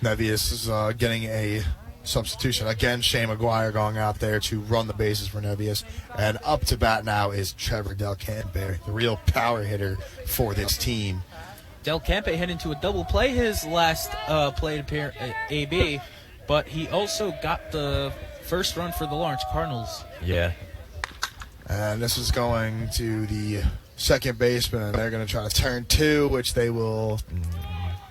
Nevius is getting a substitution. Again, Shane McGuire going out there to run the bases for Nevius. And up to bat now is Trevor Del Campe, the real power hitter for this team. Del Campe heading to a double play his last plate appearance AB, but he also got the first run for the Lawrence Cardinals. Yeah. And this is going to the second baseman, and they're going to try to turn 2, which they will...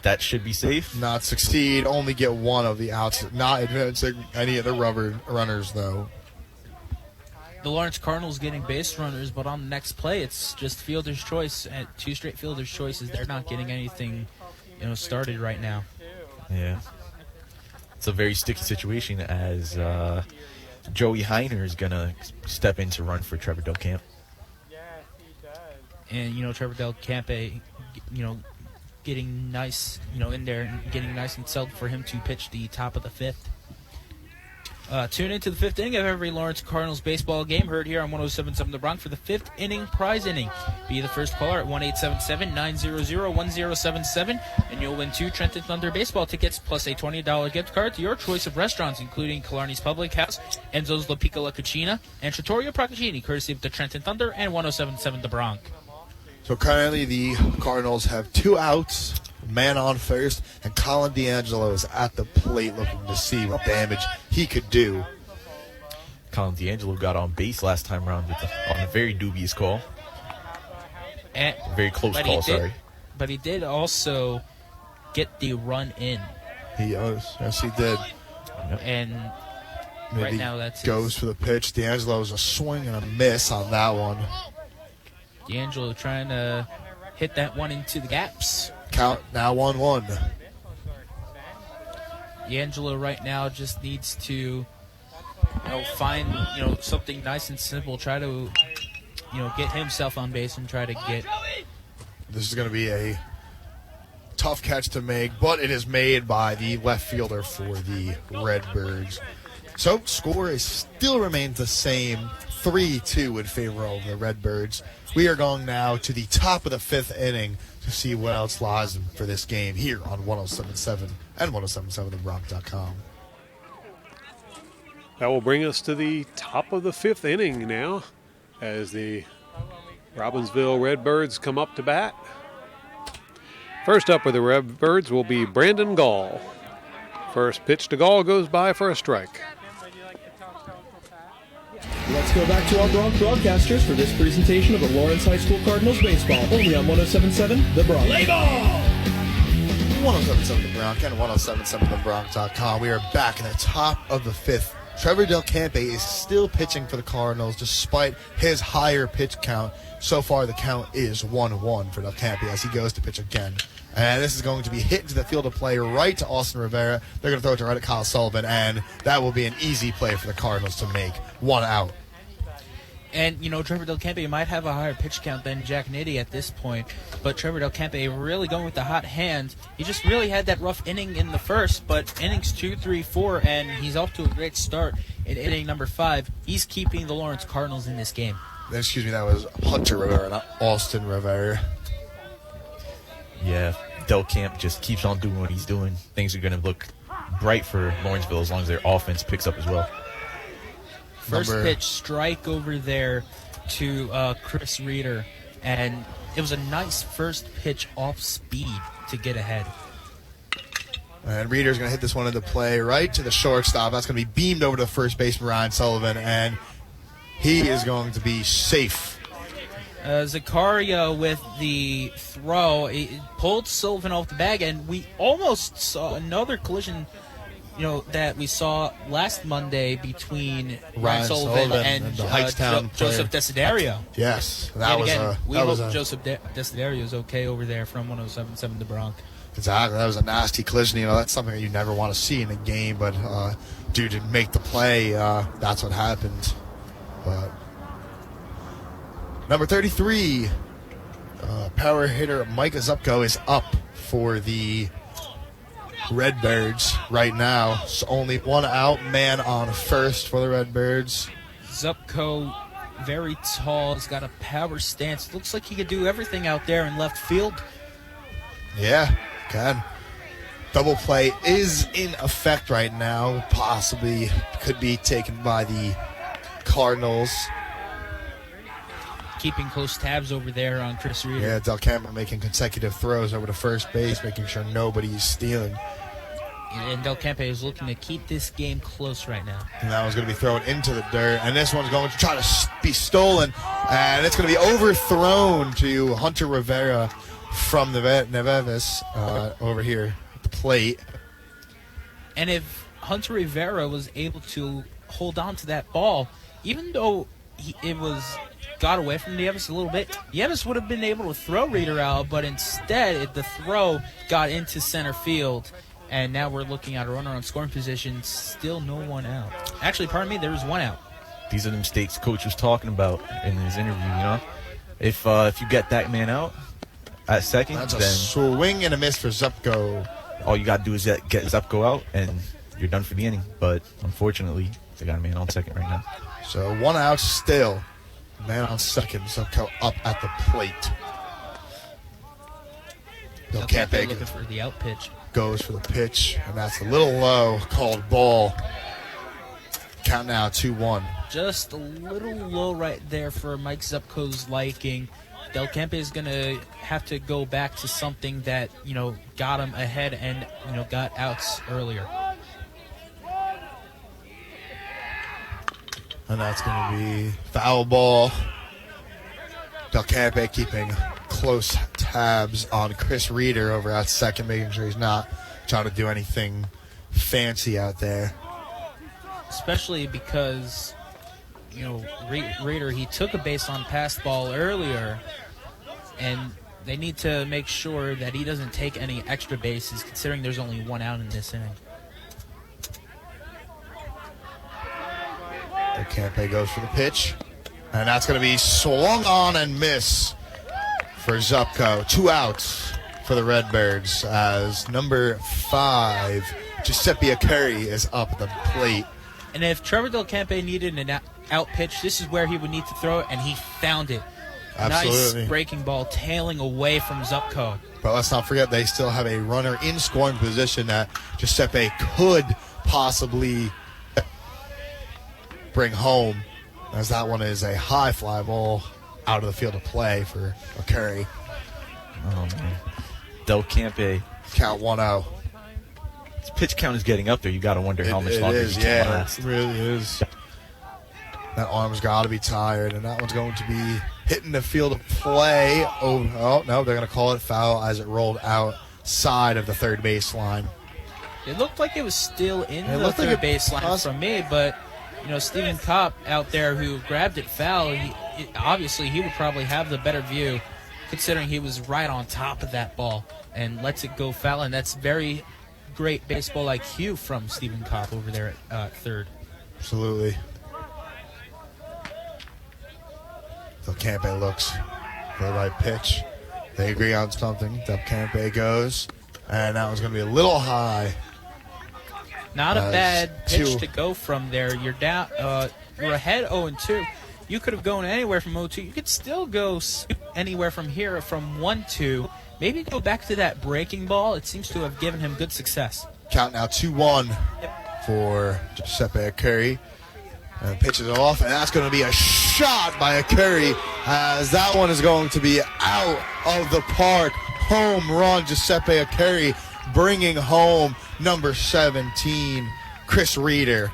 That should be safe. Not succeed. Only get one of the outs. Not advancing any of the runners, though. The Lawrence Cardinals getting base runners, but on the next play, it's just fielder's choice. And 2 straight fielder's choices. They're not getting anything, started right now. Yeah. It's a very sticky situation as Joey Heiner is going to step in to run for Trevor Del Camp. And, Trevor Del Campe, getting nice, in there and getting nice and settled for him to pitch the top of the 5th. Tune into the 5th inning of every Lawrence Cardinals baseball game, heard here on 107.7 The Bronc for the 5th inning prize inning. Be the first caller at 1-877-900-1077, and you'll win 2 Trenton Thunder baseball tickets plus a $20 gift card to your choice of restaurants, including Killarney's Public House, Enzo's La Piccola Cucina, and Trattoria Procaccini, courtesy of the Trenton Thunder and 107.7 The Bronc. So currently the Cardinals have 2 outs, man on first, and Colin D'Angelo is at the plate looking to see what damage he could do. Colin D'Angelo got on base last time around on a very dubious call. Very close call, sorry. But he did also get the run in. Yes, he did. And right now that's goes for the pitch. D'Angelo's a swing and a miss on that one. D'Angelo trying to hit that one into the gaps. Count now 1-1. D'Angelo right now just needs to find something nice and simple. Try to get himself on base and try to get. This is going to be a tough catch to make, but it is made by the left fielder for the Redbirds. So score still remains the same, 3-2 in favor of the Redbirds. We are going now to the top of the 5th inning to see what else lies for this game here on 107.7 and 107.7thebronx.com. That will bring us to the top of the 5th inning now as the Robbinsville Redbirds come up to bat. First up for the Redbirds will be Brandon Gall. First pitch to Gall goes by for a strike. Let's go back to our Bronx broadcasters for this presentation of the Lawrence High School Cardinals baseball, only on 107.7 The Bronx. Play ball! 107.7 The Bronx and 107.7thebronx.com. We are back in the top of the 5th. Trevor Del Campe is still pitching for the Cardinals despite his higher pitch count. So far, the count is 1-1 for Del Campe as he goes to pitch again. And this is going to be hit into the field of play right to Austin Rivera. They're going to throw it to right at Kyle Sullivan, and that will be an easy play for the Cardinals to make. 1 out. And, Trevor Del Campe might have a higher pitch count than Jack Nitty at this point, but Trevor Del Campe really going with the hot hand. He just really had that rough inning in the first, but innings 2, 3, 4, and he's off to a great start in inning number 5. He's keeping the Lawrence Cardinals in this game. Excuse me, that was Hunter Rivera, not Austin Rivera. Yeah, Del Camp just keeps on doing what he's doing. Things are going to look bright for Lawrenceville as long as their offense picks up as well. First pitch strike over there to Chris Reeder, and it was a nice first pitch off speed to get ahead. And Reeder's going to hit this one into play right to the shortstop. That's going to be beamed over to the first baseman, Ryan Sullivan, and he is going to be safe. Zakaria with the throw, it pulled Sullivan off the bag, and we almost saw another collision that we saw last Monday between Ryan Sullivan and the Hightstown Joseph Desiderio. Yes, we hope Joseph Desiderio is okay over there from 107.7 The Bronx. Exactly, that was a nasty collision. That's something that you never want to see in a game, but due to make the play, that's what happened. But number 33, power hitter Mike Zupko is up for the Redbirds right now. So only 1 out, man on first for the Redbirds. Zupko, very tall, has got a power stance. Looks like he could do everything out there in left field. Yeah, can. Double play is in effect right now. Possibly could be taken by the Cardinals. Keeping close tabs over there on Chris Reeder. Yeah, Del Campo making consecutive throws over to first base, making sure nobody's stealing. And Del Campe is looking to keep this game close right now. And that one's going to be thrown into the dirt. And this one's going to try to be stolen. And it's going to be overthrown to Hunter Rivera from the Neves over here at the plate. And if Hunter Rivera was able to hold on to that ball, even though it got away from Nieves a little bit, Nieves would have been able to throw Reeder out, but instead the throw got into center field. And now we're looking at a runner on scoring position, still no one out. Actually, pardon me, there was 1 out. These are the mistakes Coach was talking about in his interview, If you get that man out at second, that's a then swing and a miss for Zupko. all you got to do is get Zupko out, and you're done for the inning. But unfortunately, they got a man on second right now. So 1 out still. Man on second, Zupko up at the plate. Del Campe looking for the out pitch. Goes for the pitch, and that's a little low, called ball. Count now 2-1. Just a little low right there for Mike Zupko's liking. Del Campe is going to have to go back to something that, got him ahead and, got outs earlier. And that's going to be foul ball. Del Campe keeping close tabs on Chris Reeder over at second, making sure he's not trying to do anything fancy out there. especially because, Reeder, he took a baseline pass ball earlier, and they need to make sure that he doesn't take any extra bases, considering there's only one out in this inning. Del Campe goes for the pitch, and that's going to be swung on and miss for Zupko. 2 outs for the Redbirds as number 5, Giuseppe Akeri, is up at the plate. And if Trevor Del Campe needed an out pitch, this is where he would need to throw it, and he found it. Absolutely. Nice breaking ball tailing away from Zupko. But let's not forget they still have a runner in scoring position that Giuseppe could possibly bring home, as that one is a high fly ball out of the field of play for Akeri. Oh, man. Del Campe. Count 1-0. His pitch count is getting up there. You got to wonder how much It longer is, he can yeah, last. it really is. That arm's got to be tired, and that one's going to be hitting the field of play. Oh, no, they're going to call it foul as it rolled outside of the third baseline. It looked like it was still in the third baseline from me, but Stephen Kopp out there who grabbed it foul, obviously he would probably have the better view, considering he was right on top of that ball and lets it go foul, and that's very great baseball IQ from Stephen Kopp over there at third. Absolutely. Del Campe looks for the right pitch. They agree on something. Del Campe goes, and that was going to be a little high. Not a bad pitch to go from there. You're down. You're ahead 0-2. You could have gone anywhere from 0-2. You could still go anywhere from here from 1-2. Maybe go back to that breaking ball. It seems to have given him good success. Count now 2-1 for Giuseppe Akeri. And pitches off, and that's going to be a shot by Akeri, as that one is going to be out of the park. Home run, Giuseppe Akeri, bringing home number 17, Chris Reeder.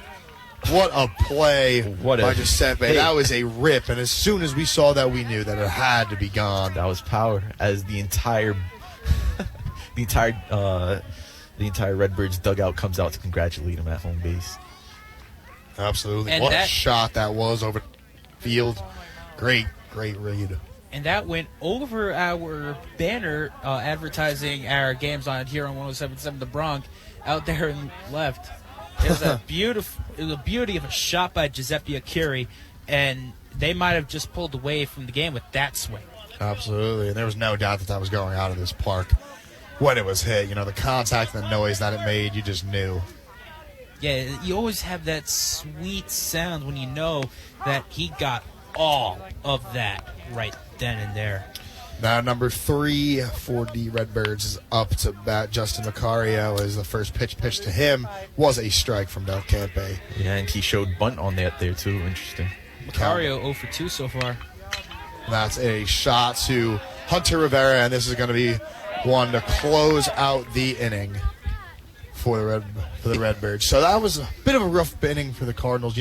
What a play by Giuseppe. Hey. That was a rip, and as soon as we saw that, we knew that it had to be gone. That was power, as the entire Redbirds dugout comes out to congratulate him at home base. Absolutely. And what a shot that was over the field. Great read. And that went over our banner advertising our games on here on 107.7 The Bronx out there and left. It was a beauty of a shot by Giuseppe Akeri, and they might have just pulled away from the game with that swing. Absolutely. And there was no doubt that was going out of this park when it was hit. The contact and the noise that it made, you just knew. Yeah, you always have that sweet sound when you know that he got all of that right then and there. Now, number 3 for the Redbirds is up to bat. Justin Macario, as the first pitch to him was a strike from Del Campe. Yeah, and he showed bunt on that there, too. Interesting. Macario 0 for 2 so far. That's a shot to Hunter Rivera, and this is going to be one to close out the inning for the Redbirds. So that was a bit of a rough inning for the Cardinals.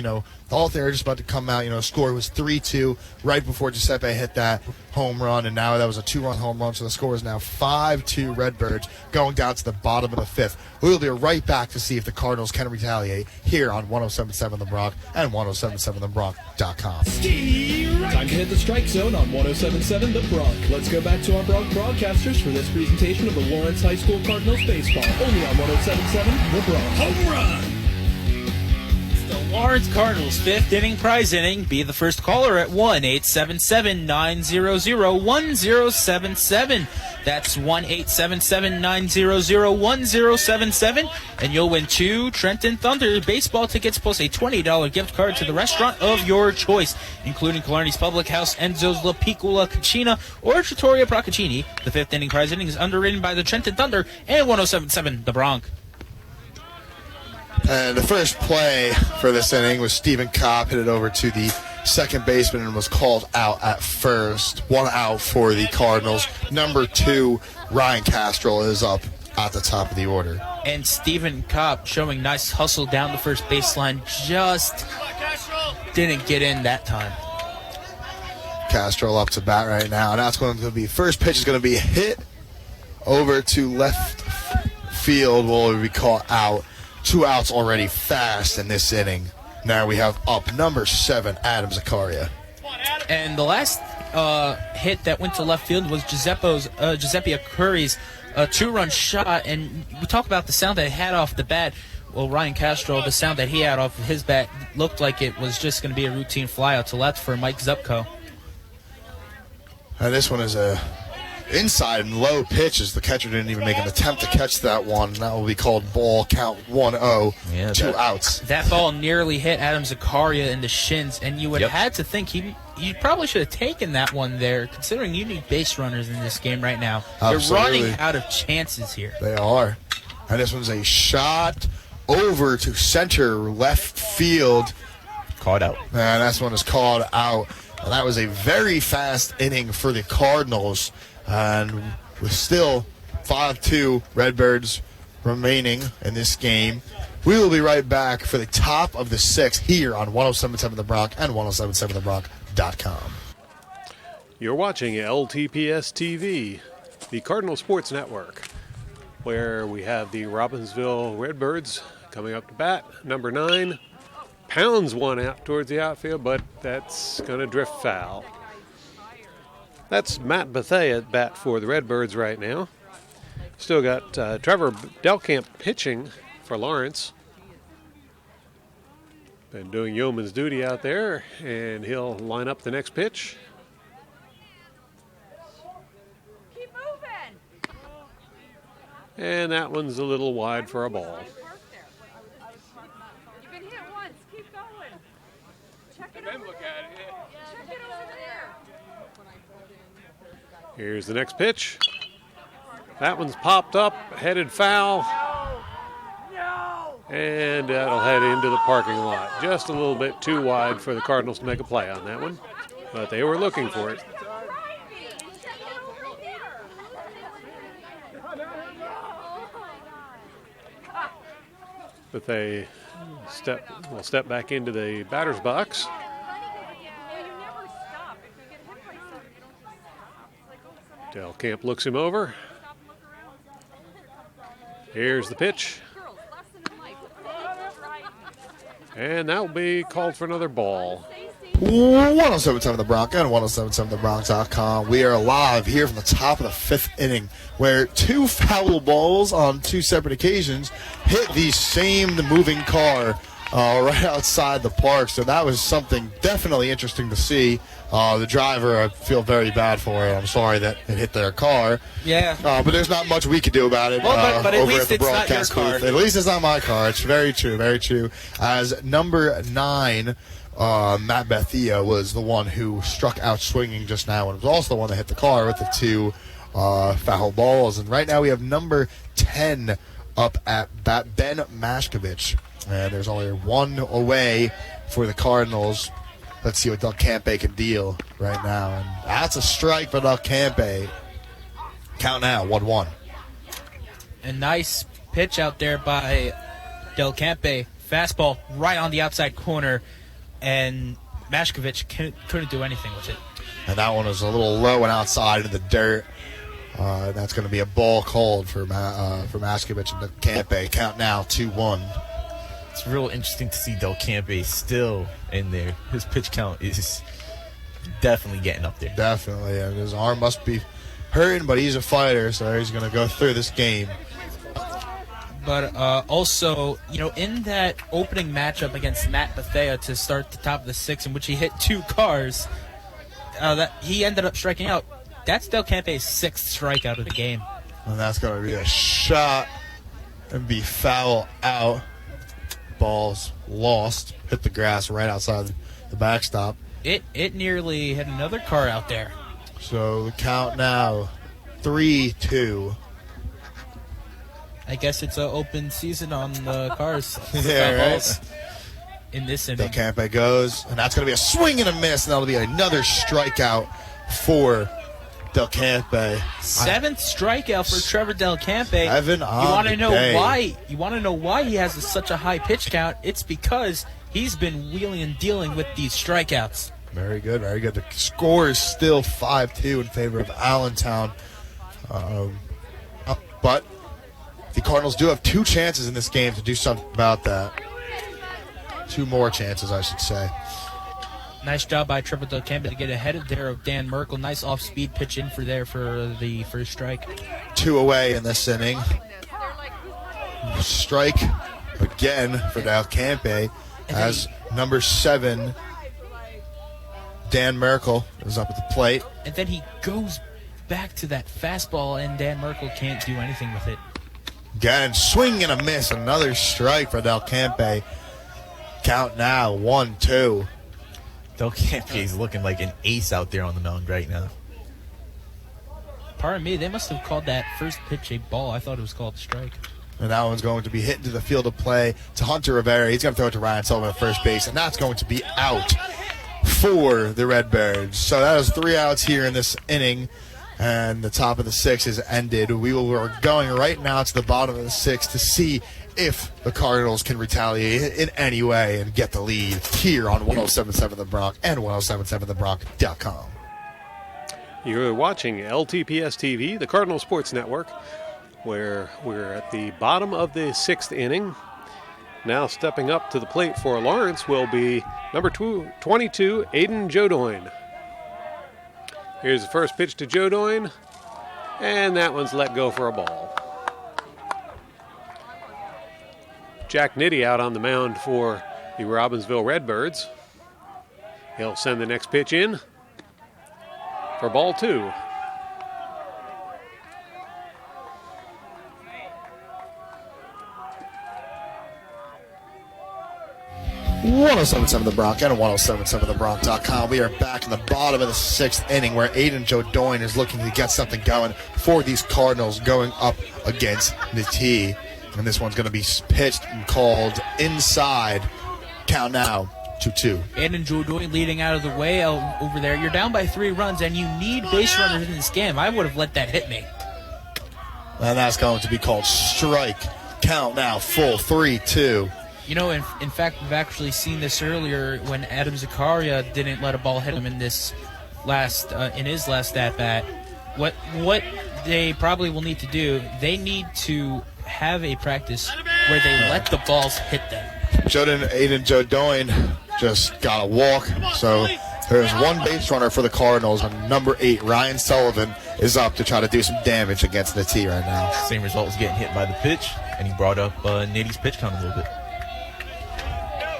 Thought they were just about to come out. Score was 3-2 right before Giuseppe hit that home run, and now that was a 2-run home run. So the score is now 5-2 Redbirds, going down to the bottom of the 5th. We'll be right back to see if the Cardinals can retaliate here on 107.7 The Bronx and 107.7thebronx.com. Time to hit the strike zone on 107.7 The Bronx. Let's go back to our Bronx broadcasters for this presentation of the Lawrence High School Cardinals baseball, only on 107.7 The Bronx. Home run! The Lawrence Cardinals 5th inning prize inning. Be the first caller at 1-877-900-1077. That's 1-877-900-1077. And you'll win 2 Trenton Thunder baseball tickets plus a $20 gift card to the restaurant of your choice, including Killarney's Public House, Enzo's La Piccola Cucina, or Trattoria Procaccini. The 5th inning prize inning is underwritten by the Trenton Thunder and 107.7 The Bronx. And the first play for this inning was Stephen Kopp, hit it over to the second baseman and was called out at first. 1 out for the Cardinals. Number 2, Ryan Castrol, is up at the top of the order. And Stephen Kopp showing nice hustle down the first baseline, just didn't get in that time. Castrol up to bat right now, and that's going to be, first pitch is going to be hit over to left field, will be caught out. 2 outs already fast in this inning Now we have up number 7, Adam Zakaria. And the last hit that went to left field was Giuseppe Curry's 2-run shot. And we talk about the sound that it had off the bat. Well, Ryan Castro, the sound that he had off of his bat looked like it was just going to be a routine fly out to left for Mike Zupko. And this one is a inside and low pitch, as the catcher didn't even make an attempt to catch that one. That will be called ball, count 1-0, Yeah, 2 outs. That ball nearly hit Adam Zakaria in the shins, and you would have had to think he probably should have taken that one there, considering you need base runners in this game right now. Absolutely. They're running out of chances here. They are. And this one's a shot over to center left field. Caught out. And this one is called out. And that was a very fast inning for the Cardinals. And with still 5-2 Redbirds remaining in this game, we will be right back for the top of the 6th here on 107.7 The Bronx and 107.7thebronx.com. You're watching LTPS TV, the Cardinal Sports Network, where we have the Robbinsville Redbirds coming up to bat. Number 9 pounds one out towards the outfield, but that's going to drift foul. That's Matt Bethea at bat for the Redbirds right now. Still got Trevor Delkamp pitching for Lawrence. Been doing yeoman's duty out there, and he'll line up the next pitch. Keep moving. And that one's a little wide for a ball. You've been hit once. Keep going. Check it over there. Check it over there. Here's the next pitch. That one's popped up, headed foul. And that'll head into the parking lot. Just a little bit too wide for the Cardinals to make a play on that one. But they were looking for it. But they will step back into the batter's box. Delkamp looks him over. Here's the pitch. And that will be called for another ball. 107.7 The Bronx and 107.7thebronx.com. We are live here from the top of the 5th inning, where 2 foul balls on 2 separate occasions hit the same moving car right outside the park. So that was something definitely interesting to see. The driver, I feel very bad for it. I'm sorry that it hit their car. Yeah. But there's not much we could do about it. Well, but at over least at the it's not your broadcast car. booth. At least it's not my car. It's very true, very true. As number 9, Matt Bethea was the one who struck out swinging just now, and was also the one that hit the car with the 2 foul balls. And right now we have number 10 up at bat, Ben Mashkovich. And there's only 1 away for the Cardinals. Let's see what Delkampe can deal right now. And that's a strike for Delkampe. Count now, 1-1. A nice pitch out there by Delkampe. Fastball right on the outside corner. And Mashkovich couldn't do anything with it. And that one was a little low and outside in the dirt. That's going to be a ball called for Mashkovich and Delkampe. Count now, 2-1. It's real interesting to see Delkampe still in there. His pitch count is definitely getting up there. Definitely. And his arm must be hurting, but he's a fighter, so he's going to go through this game. But also, in that opening matchup against Matt Bethea to start the top of the 6th, in which he hit 2 cars, that he ended up striking out. That's Delkampe's 6th strikeout of the game. And that's going to be a shot and be foul out. Ball's lost, hit the grass right outside the backstop. It nearly hit another car out there. So the count now, 3-2. I guess it's an open season on the cars. Yeah, right. In this inning. Delkampe goes, and that's going to be a swing and a miss, and that'll be another strikeout for Delkampe. 7th strikeout for Trevor Delkampe. 7 on You want to the know day. why? You want to know why he has such a high pitch count? It's because he's been wheeling and dealing with these strikeouts. Very good, very good. The score is still 5-2 in favor of Allentown. But the Cardinals do have 2 chances in this game to do something about that. 2 more chances, I should say. Nice job by Triple Del Campo to get ahead of there of Dan Merkel. Nice off-speed pitch in for the first strike. 2 away in this inning. Strike again for Del Campo as number 7, Dan Merkel, is up at the plate. And then he goes back to that fastball, and Dan Merkel can't do anything with it. Again, swing and a miss. Another strike for Del Campo. Count now, 1-2. Del Campo is looking like an ace out there on the mound right now. Pardon me, they must have called that first pitch a ball. I thought it was called a strike. And that one's going to be hit into the field of play to Hunter Rivera. He's going to throw it to Ryan Sullivan at first base, and that's going to be out for the Redbirds. So that is 3 outs here in this inning, and the top of the 6th is ended. We're going right now to the bottom of the 6th to see if the Cardinals can retaliate in any way and get the lead here on 107.7 The Bronx and 107.7thebronx.com. You're watching LTPS TV, the Cardinal Sports Network, where we're at the bottom of the 6th inning. Now stepping up to the plate for Lawrence will be number 22, Aiden Jodoin. Here's the first pitch to Jodoin, and that one's let go for a ball. Jack Nitty out on the mound for the Robbinsville Redbirds. He'll send the next pitch in for ball 2. .107.7 The Bronx and 107.7thebronx.com. We are back in the bottom of the 6th inning where Aiden Jodoin is looking to get something going for these Cardinals going up against Nati. And this one's going to be pitched and called inside. Count now, 2-2. Aiden Jodoin leading out of the way over there. You're down by 3 runs, and you need base runners in this game. I would have let that hit me. And that's going to be called strike. Count now, full 3-2. You know, in fact, we've actually seen this earlier when Adam Zakaria didn't let a ball hit him in his last at-bat. What they probably will need to do, they need to have a practice where they let the balls hit them. Aiden Jodoin just got a walk, so there's 1 base runner for the Cardinals, and number 8, Ryan Sullivan, is up to try to do some damage against the T right now. Same result as getting hit by the pitch, and he brought up Nitty's pitch count a little bit.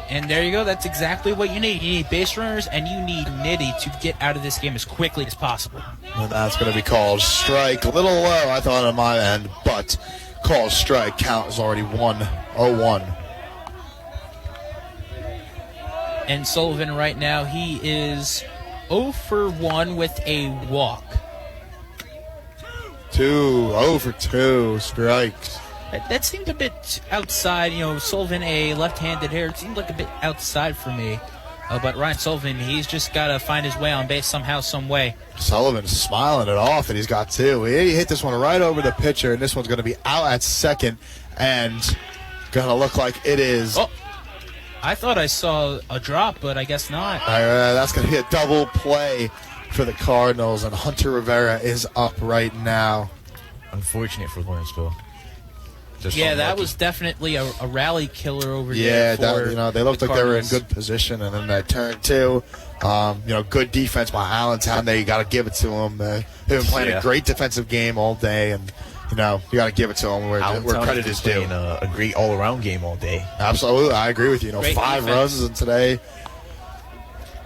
And there you go. That's exactly what you need. You need base runners, and you need Nitty to get out of this game as quickly as possible. And that's going to be called strike. A little low, I thought, on my end, but called strike. Count is already 1-0-1. And Sullivan right now, he is 0 for 1 with a walk. 0 for 2 strikes. That seemed a bit outside. You know, Sullivan, a left-handed hitter, it seemed like a bit outside for me. But Ryan Sullivan, he's just got to find his way on base somehow, some way. Sullivan's smiling it off, and he's got 2. He hit this one right over the pitcher, and this one's going to be out at second, and going to look like it is. Oh, I thought I saw a drop, but I guess not. That's going to be a double play for the Cardinals, and Hunter Rivera is up right now. Unfortunate for Lawrenceville. That was definitely a rally killer over there. Yeah, they looked like they were in good position, and then that turn 2. Good defense by Allentown. There, you got to give it to them. They've been playing a great defensive game all day, and you got to give it to them where credit is due. A great all-around game all day. Absolutely, I agree with you. Great 5 defense. runs in today.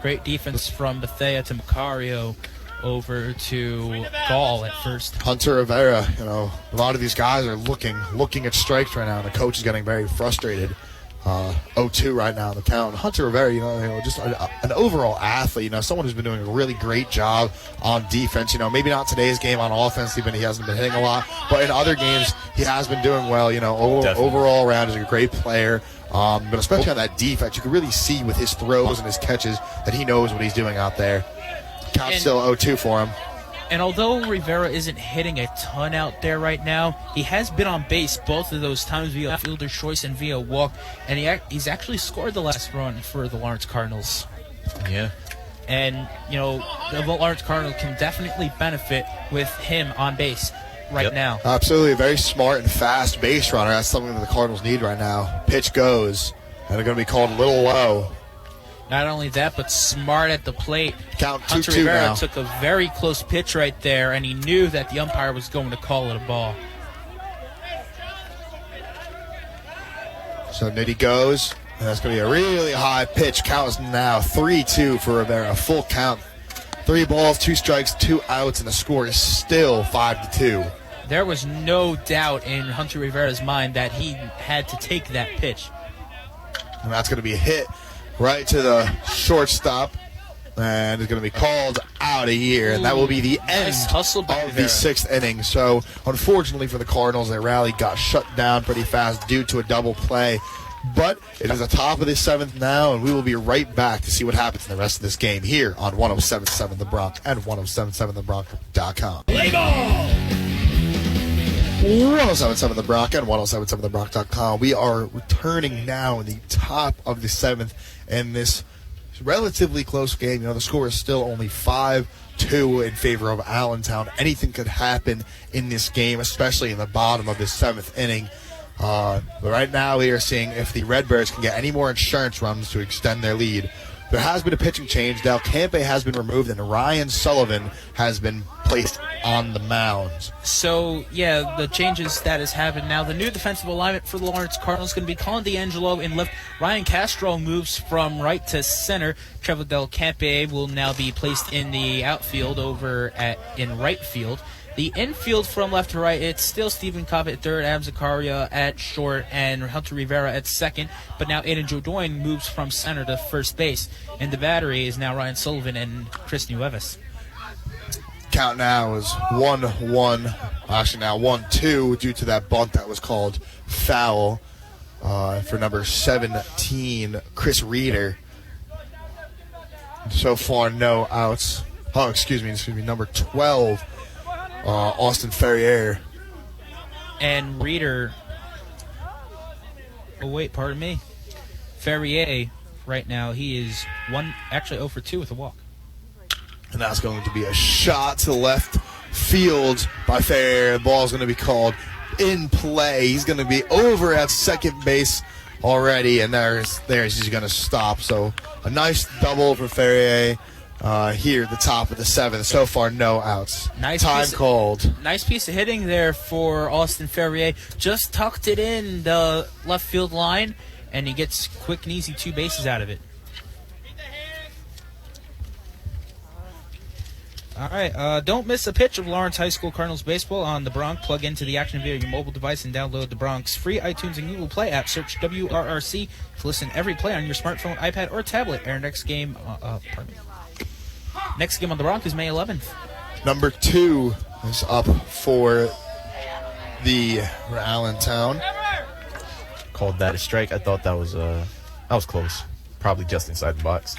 Great defense from Bethea to Macario over to Gall at first. Hunter Rivera, a lot of these guys are looking at strikes right now, and the coach is getting very frustrated. 0-2 right now in the count. Hunter Rivera, just an overall athlete, someone who's been doing a really great job on defense. Maybe not today's game on offense, even he hasn't been hitting a lot, but in other games he has been doing well. Overall around is a great player. But especially on that defense, you can really see with his throws and his catches that he knows what he's doing out there. Count's still 0-2 for him. And although Rivera isn't hitting a ton out there right now, he has been on base both of those times via fielder's choice and via walk, and he's actually scored the last run for the Lawrence Cardinals. Yeah. And, the Lawrence Cardinals can definitely benefit with him on base right now. Absolutely. A very smart and fast base runner. That's something that the Cardinals need right now. Pitch goes. And they're going to be called a little low. Not only that, but smart at the plate. Count Hunter 2-2 Rivera now. took a very close pitch right there, and he knew that the umpire was going to call it a ball. So Nitty goes, and that's going to be a really high pitch. Count is now 3-2 for Rivera. Full count. 3 balls, 2 strikes, 2 outs, and the score is still 5-2. There was no doubt in Hunter Rivera's mind that he had to take that pitch. And that's going to be a hit right to the shortstop. And it's going to be called out of here. And that will be the end Nice hustle by of the Rivera. 6th inning. So, unfortunately for the Cardinals, their rally got shut down pretty fast due to a double play. But it is the top of the 7th now, and we will be right back to see what happens in the rest of this game here on 107.7 The Bronx and 107.7thebronx.com. Play ball! 107.7 The Bronx and 107.7thebronx.com. We are returning now in the top of the 7th in this relatively close game. You know, the score is still only 5-2 in favor of Allentown. Anything could happen in this game, especially in the bottom of the 7th inning. But right now we are seeing if the Redbirds can get any more insurance runs to extend their lead. There has been a pitching change. Del Campe has been removed, and Ryan Sullivan has been placed on the mound. So, yeah, the changes that has happened now. The new defensive alignment for the Lawrence Cardinals is going to be Colin D'Angelo in left. Ryan Castro moves from right to center. Trevor Del Campe will now be placed in the outfield in right field. The infield from left to right, it's still Stephen Cobb at third, Adam Zakaria at short, and Hunter Rivera at second. But now Aiden Jodoin moves from center to first base. And the battery is now Ryan Sullivan and Chris Nueves. Count now is 1-1. Actually, now 1-2 due to that bunt that was called foul for number 17, Chris Reeder. So far, no outs. Oh, excuse me, number 12. Austin Ferrier. And Reeder. Oh, wait, pardon me. Ferrier, right now, he is 0 for 2 with a walk. And that's going to be a shot to left field by Ferrier. The ball is going to be called in play. He's going to be over at second base already, and there's he's going to stop. So a nice double for Ferrier. Here at the top of the 7th. So far, no outs. Time called. Nice piece of hitting there for Austin Ferrier. Just tucked it in the left field line, and he gets quick and easy 2 bases out of it. All right, don't miss a pitch of Lawrence High School Cardinals baseball on the Bronx. Plug into the action via your mobile device and download the Bronx free iTunes and Google Play app. Search WRRC to listen every play on your smartphone, iPad, or tablet. Our next game, Next game on the Bronx is May 11th. Number 2 is up for the Allentown. Called that a strike. I thought that was close. Probably just inside the box.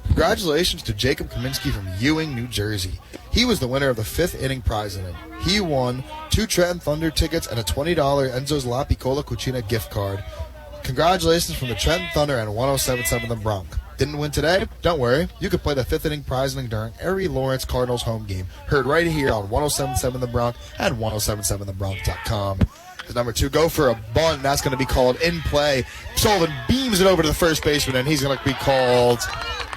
Congratulations to Jacob Kaminsky from Ewing, New Jersey. He was the winner of the 5th inning prize inning. He won 2 Trenton Thunder tickets and a $20 Enzo's La Piccola Cucina gift card. Congratulations from the Trenton Thunder and 107.7 The Bronx. Didn't win today? Don't worry. You can play the 5th inning prize inning during every Lawrence Cardinals home game. Heard right here on 107.7 The Bronx and 107.7thebronx.com. The number 2 go for a bunt. That's going to be called in play. Sullivan beams it over to the first baseman, and he's going to be called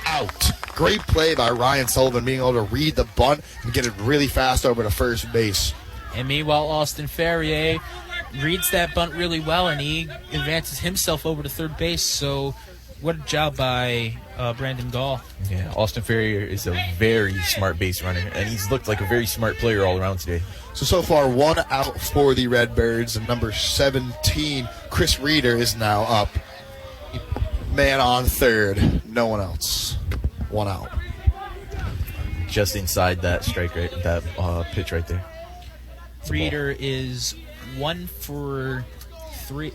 out. Great play by Ryan Sullivan, being able to read the bunt and get it really fast over to first base. And meanwhile, Austin Ferrier reads that bunt really well, and he advances himself over to third base. So what a job by Brandon Gall. Yeah, Austin Ferrier is a very smart base runner, and he's looked like a very smart player all around today. So far, 1 out for the Redbirds, and number 17, Chris Reeder, is now up. Man on third, no one else. 1 out. Just inside that strike rate, that pitch right there. Reeder is 1 for 3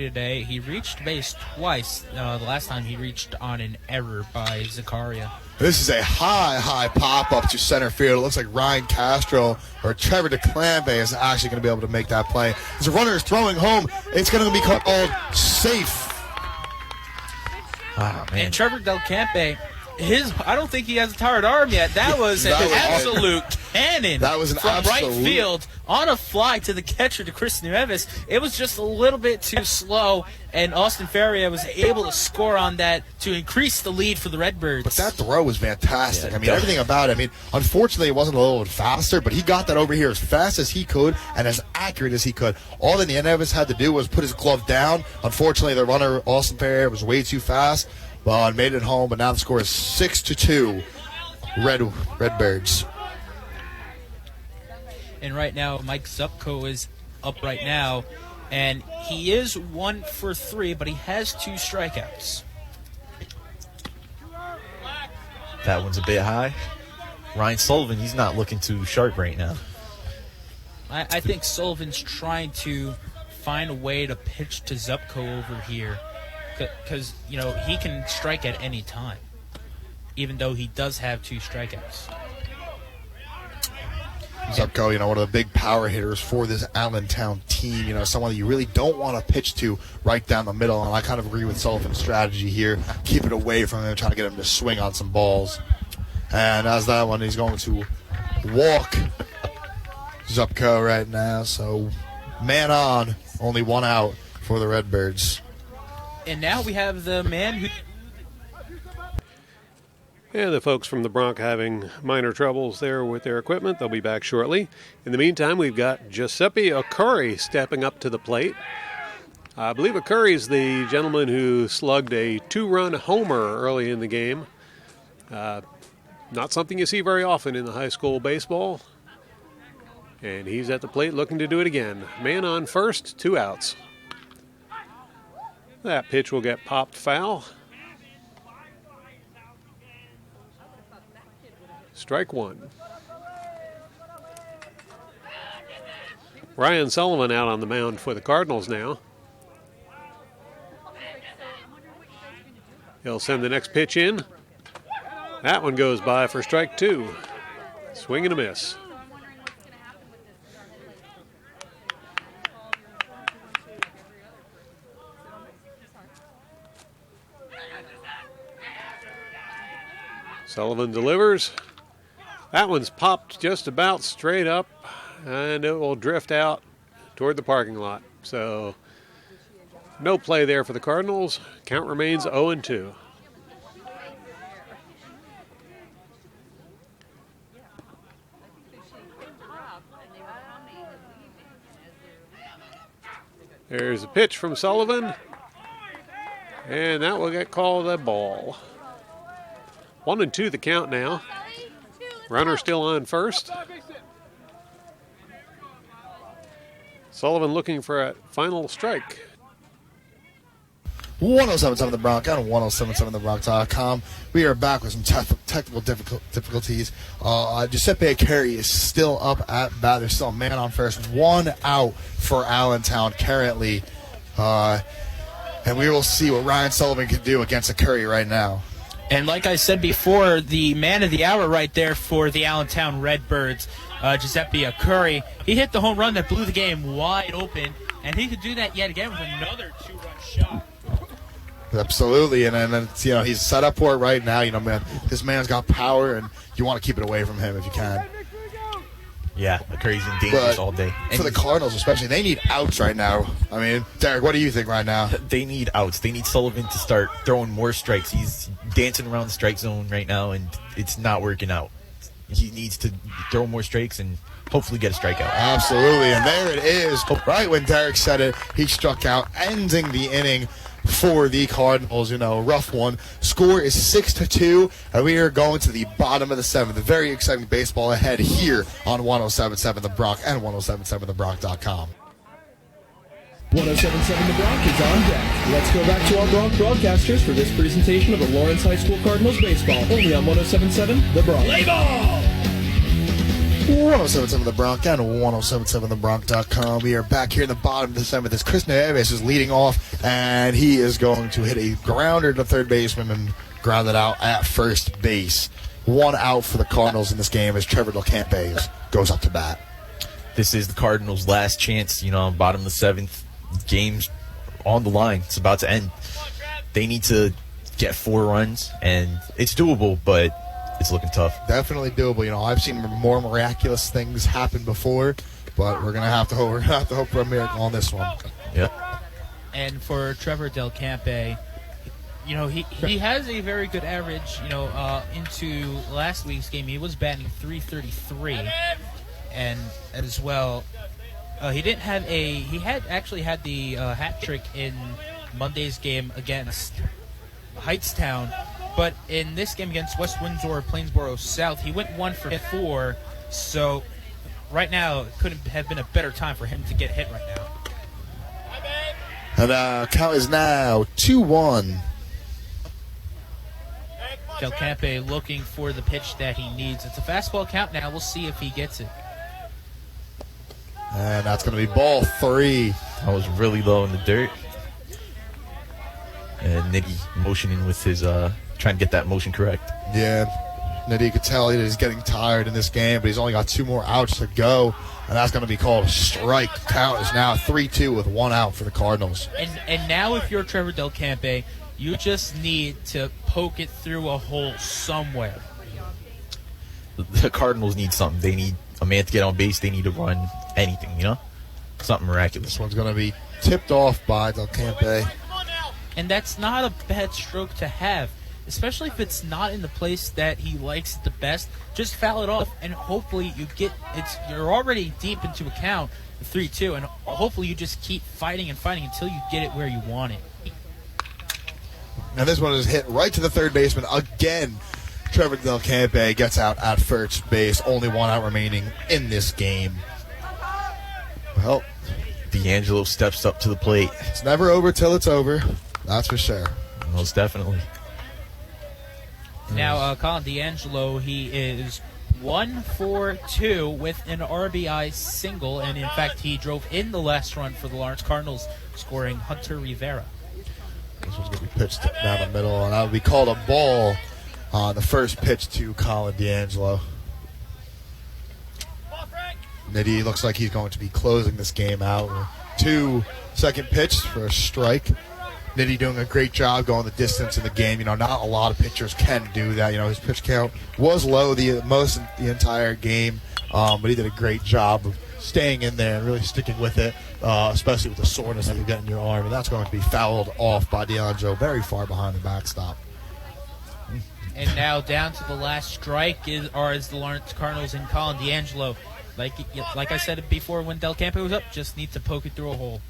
today. He reached base twice. The last time he reached on an error by Zakaria. This is a high pop up to center field. It looks like Ryan Castro or Trevor DeClambe is actually going to be able to make that play. As the runner is throwing home, it's going to be called safe. Oh, man. And Trevor Del Campe, I don't think he has a tired arm yet. That was an absolute cannon. That was an from absolute right field on a fly to the catcher, to Chris Nieves. It was just a little bit too slow, and Austin Ferrier was able to score on that to increase the lead for the Redbirds. But that throw was fantastic. Yeah, I mean, everything about it. I mean, unfortunately, it wasn't a little bit faster, but he got that over here as fast as he could and as accurate as he could. All that Nieves had to do was put his glove down. Unfortunately, the runner, Austin Ferrier, was way too fast. Well, and made it home, but now the score is 6-2, Redbirds. And right now, Mike Zupko is up right now, and he is 1 for 3, but he has 2 strikeouts. That one's a bit high. Ryan Sullivan, he's not looking too sharp right now. I think Sullivan's trying to find a way to pitch to Zupko over here, because, you know, he can strike at any time, even though he does have 2 strikeouts. Zupko, you know, one of the big power hitters for this Allentown team, you know, someone that you really don't want to pitch to right down the middle, and I kind of agree with Sullivan's strategy here. Keep it away from him, trying to get him to swing on some balls. And as that one, he's going to walk Zupko right now, so man on, only 1 out for the Redbirds. And now we have the man who... And the folks from the Bronc having minor troubles there with their equipment. They'll be back shortly. In the meantime, we've got Giuseppe Okuri stepping up to the plate. I believe Okuri is the gentleman who slugged a 2-run homer early in the game. Not something you see very often in the high school baseball. And he's at the plate looking to do it again. Man on first, 2 outs. That pitch will get popped foul. Strike 1. Ryan Sullivan out on the mound for the Cardinals now. He'll send the next pitch in. That one goes by for strike 2. Swing and a miss. Sullivan delivers. That one's popped just about straight up, and it will drift out toward the parking lot. So no play there for the Cardinals. Count remains 0-2. There's a pitch from Sullivan, and that will get called a ball. 1-2 the count now. Runner still on first. Sullivan looking for a final strike. 107.7 The Bronc and 107.7thebronc.com. We are back with some technical difficulties. Giuseppe Okuri is still up at bat. There's still a man on first. 1 out for Allentown currently. And we will see what Ryan Sullivan can do against Okuri right now. And like I said before, the man of the hour right there for the Allentown Redbirds, Giuseppe Okuri, he hit the home run that blew the game wide open, and he could do that yet again with another 2-run shot. Absolutely, and then you know, he's set up for it right now. You know, man, this man's got power, and you want to keep it away from him if you can. Yeah, Okuri's in dangerous all day. For the Cardinals especially, they need outs right now. I mean, Derek, what do you think right now? They need outs. They need Sullivan to start throwing more strikes. He's dancing around the strike zone right now, and it's not working out. He needs to throw more strikes and hopefully get a strikeout. Absolutely, and there it is. Right when Derek said it, he struck out, ending the inning for the Cardinals. You know, rough one. Score is 6-2, and we are going to the bottom of the 7th. Very exciting baseball ahead here on 107.7 The Bronc and 107.7thebronc.com. 107.7 The Bronc is on deck. Let's go back to our Bronc broadcasters for this presentation of the Lawrence High School Cardinals baseball, only on 107.7 The Bronc. Play ball! 107.7 The Bronc and 107.7thebronc.com. We are back here in the bottom of the 7th as Chris Nieves is leading off, and he is going to hit a grounder to third baseman and ground it out at first base. 1 out for the Cardinals in this game as Trevor DelCampe goes up to bat. This is the Cardinals' last chance, you know, bottom of the 7th. Game's on the line. It's about to end. They need to get 4 runs, and it's doable, but it's looking tough. Definitely doable. You know, I've seen more miraculous things happen before, but we're gonna have to hope for a miracle on this one. Yeah. And for Trevor Del Campe, he has a very good average. Into last week's game, he was batting .333, and as well, he had actually had the hat trick in Monday's game against Heightstown, but in this game against West Windsor Plainsboro South, he went 1 for 4. So right now, it couldn't have been a better time for him to get hit right now. And count is now 2-1. Del Campe looking for the pitch that he needs. It's a fastball count now. We'll see if he gets it. And that's going to be ball 3. I was really low in the dirt. And Niggy motioning with his, trying to get that motion correct. Yeah, Niddy could tell he's getting tired in this game, but he's only got 2 more outs to go, and that's going to be called a strike. Count is now 3-2 with 1 out for the Cardinals. And now if you're Trevor Del Campe, you just need to poke it through a hole somewhere. The Cardinals need something. They need a man to get on base. They need to run anything, something miraculous. This one's going to be tipped off by Del Campe. And that's not a bad stroke to have, especially if it's not in the place that he likes the best. Just foul it off, and hopefully you're already deep into a count, 3-2, and hopefully you just keep fighting and fighting until you get it where you want it. Now this one is hit right to the third baseman again. Trevor Del Campe gets out at first base. Only 1 out remaining in this game. Well, D'Angelo steps up to the plate. it's never over till it's over. That's for sure. Most definitely. Now, Colin D'Angelo, he is 1 for 2 with an RBI single, and in fact, he drove in the last run for the Lawrence Cardinals, scoring Hunter Rivera. This one's going to be pitched down the middle, and that would be called a ball on the first pitch to Colin D'Angelo. Niddy looks like he's going to be closing this game out. 2 second pitch for a strike. Niddy doing a great job going the distance in the game. Not a lot of pitchers can do that. His pitch count was low the entire game, but he did a great job of staying in there and really sticking with it, especially with the soreness that you get in your arm. And that's going to be fouled off by D'Angelo very far behind the backstop. And now down to the last strike is the Lawrence Cardinals and Colin D'Angelo. Like I said before when Del Campe was up, just need to poke it through a hole.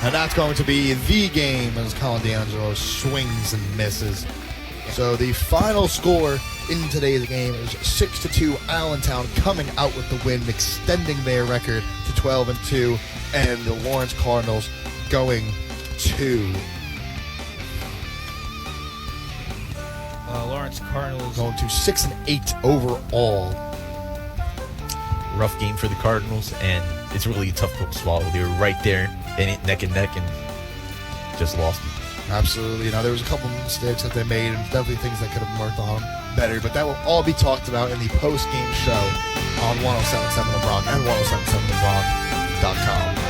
And that's going to be the game as Colin D'Angelo swings and misses. So the final score in today's game is 6-2. Allentown coming out with the win, extending their record to 12-2, and the Lawrence Cardinals going to Lawrence Cardinals going to 6-8 overall. Rough game for the Cardinals, and it's really a tough pill to swallow. They were right there in it, neck and neck, and just lost it. Absolutely. There was a couple of mistakes that they made, and definitely things that could have worked on better, but that will all be talked about in the post-game show on 107.7 The Bronx and 107.7thebronx.com.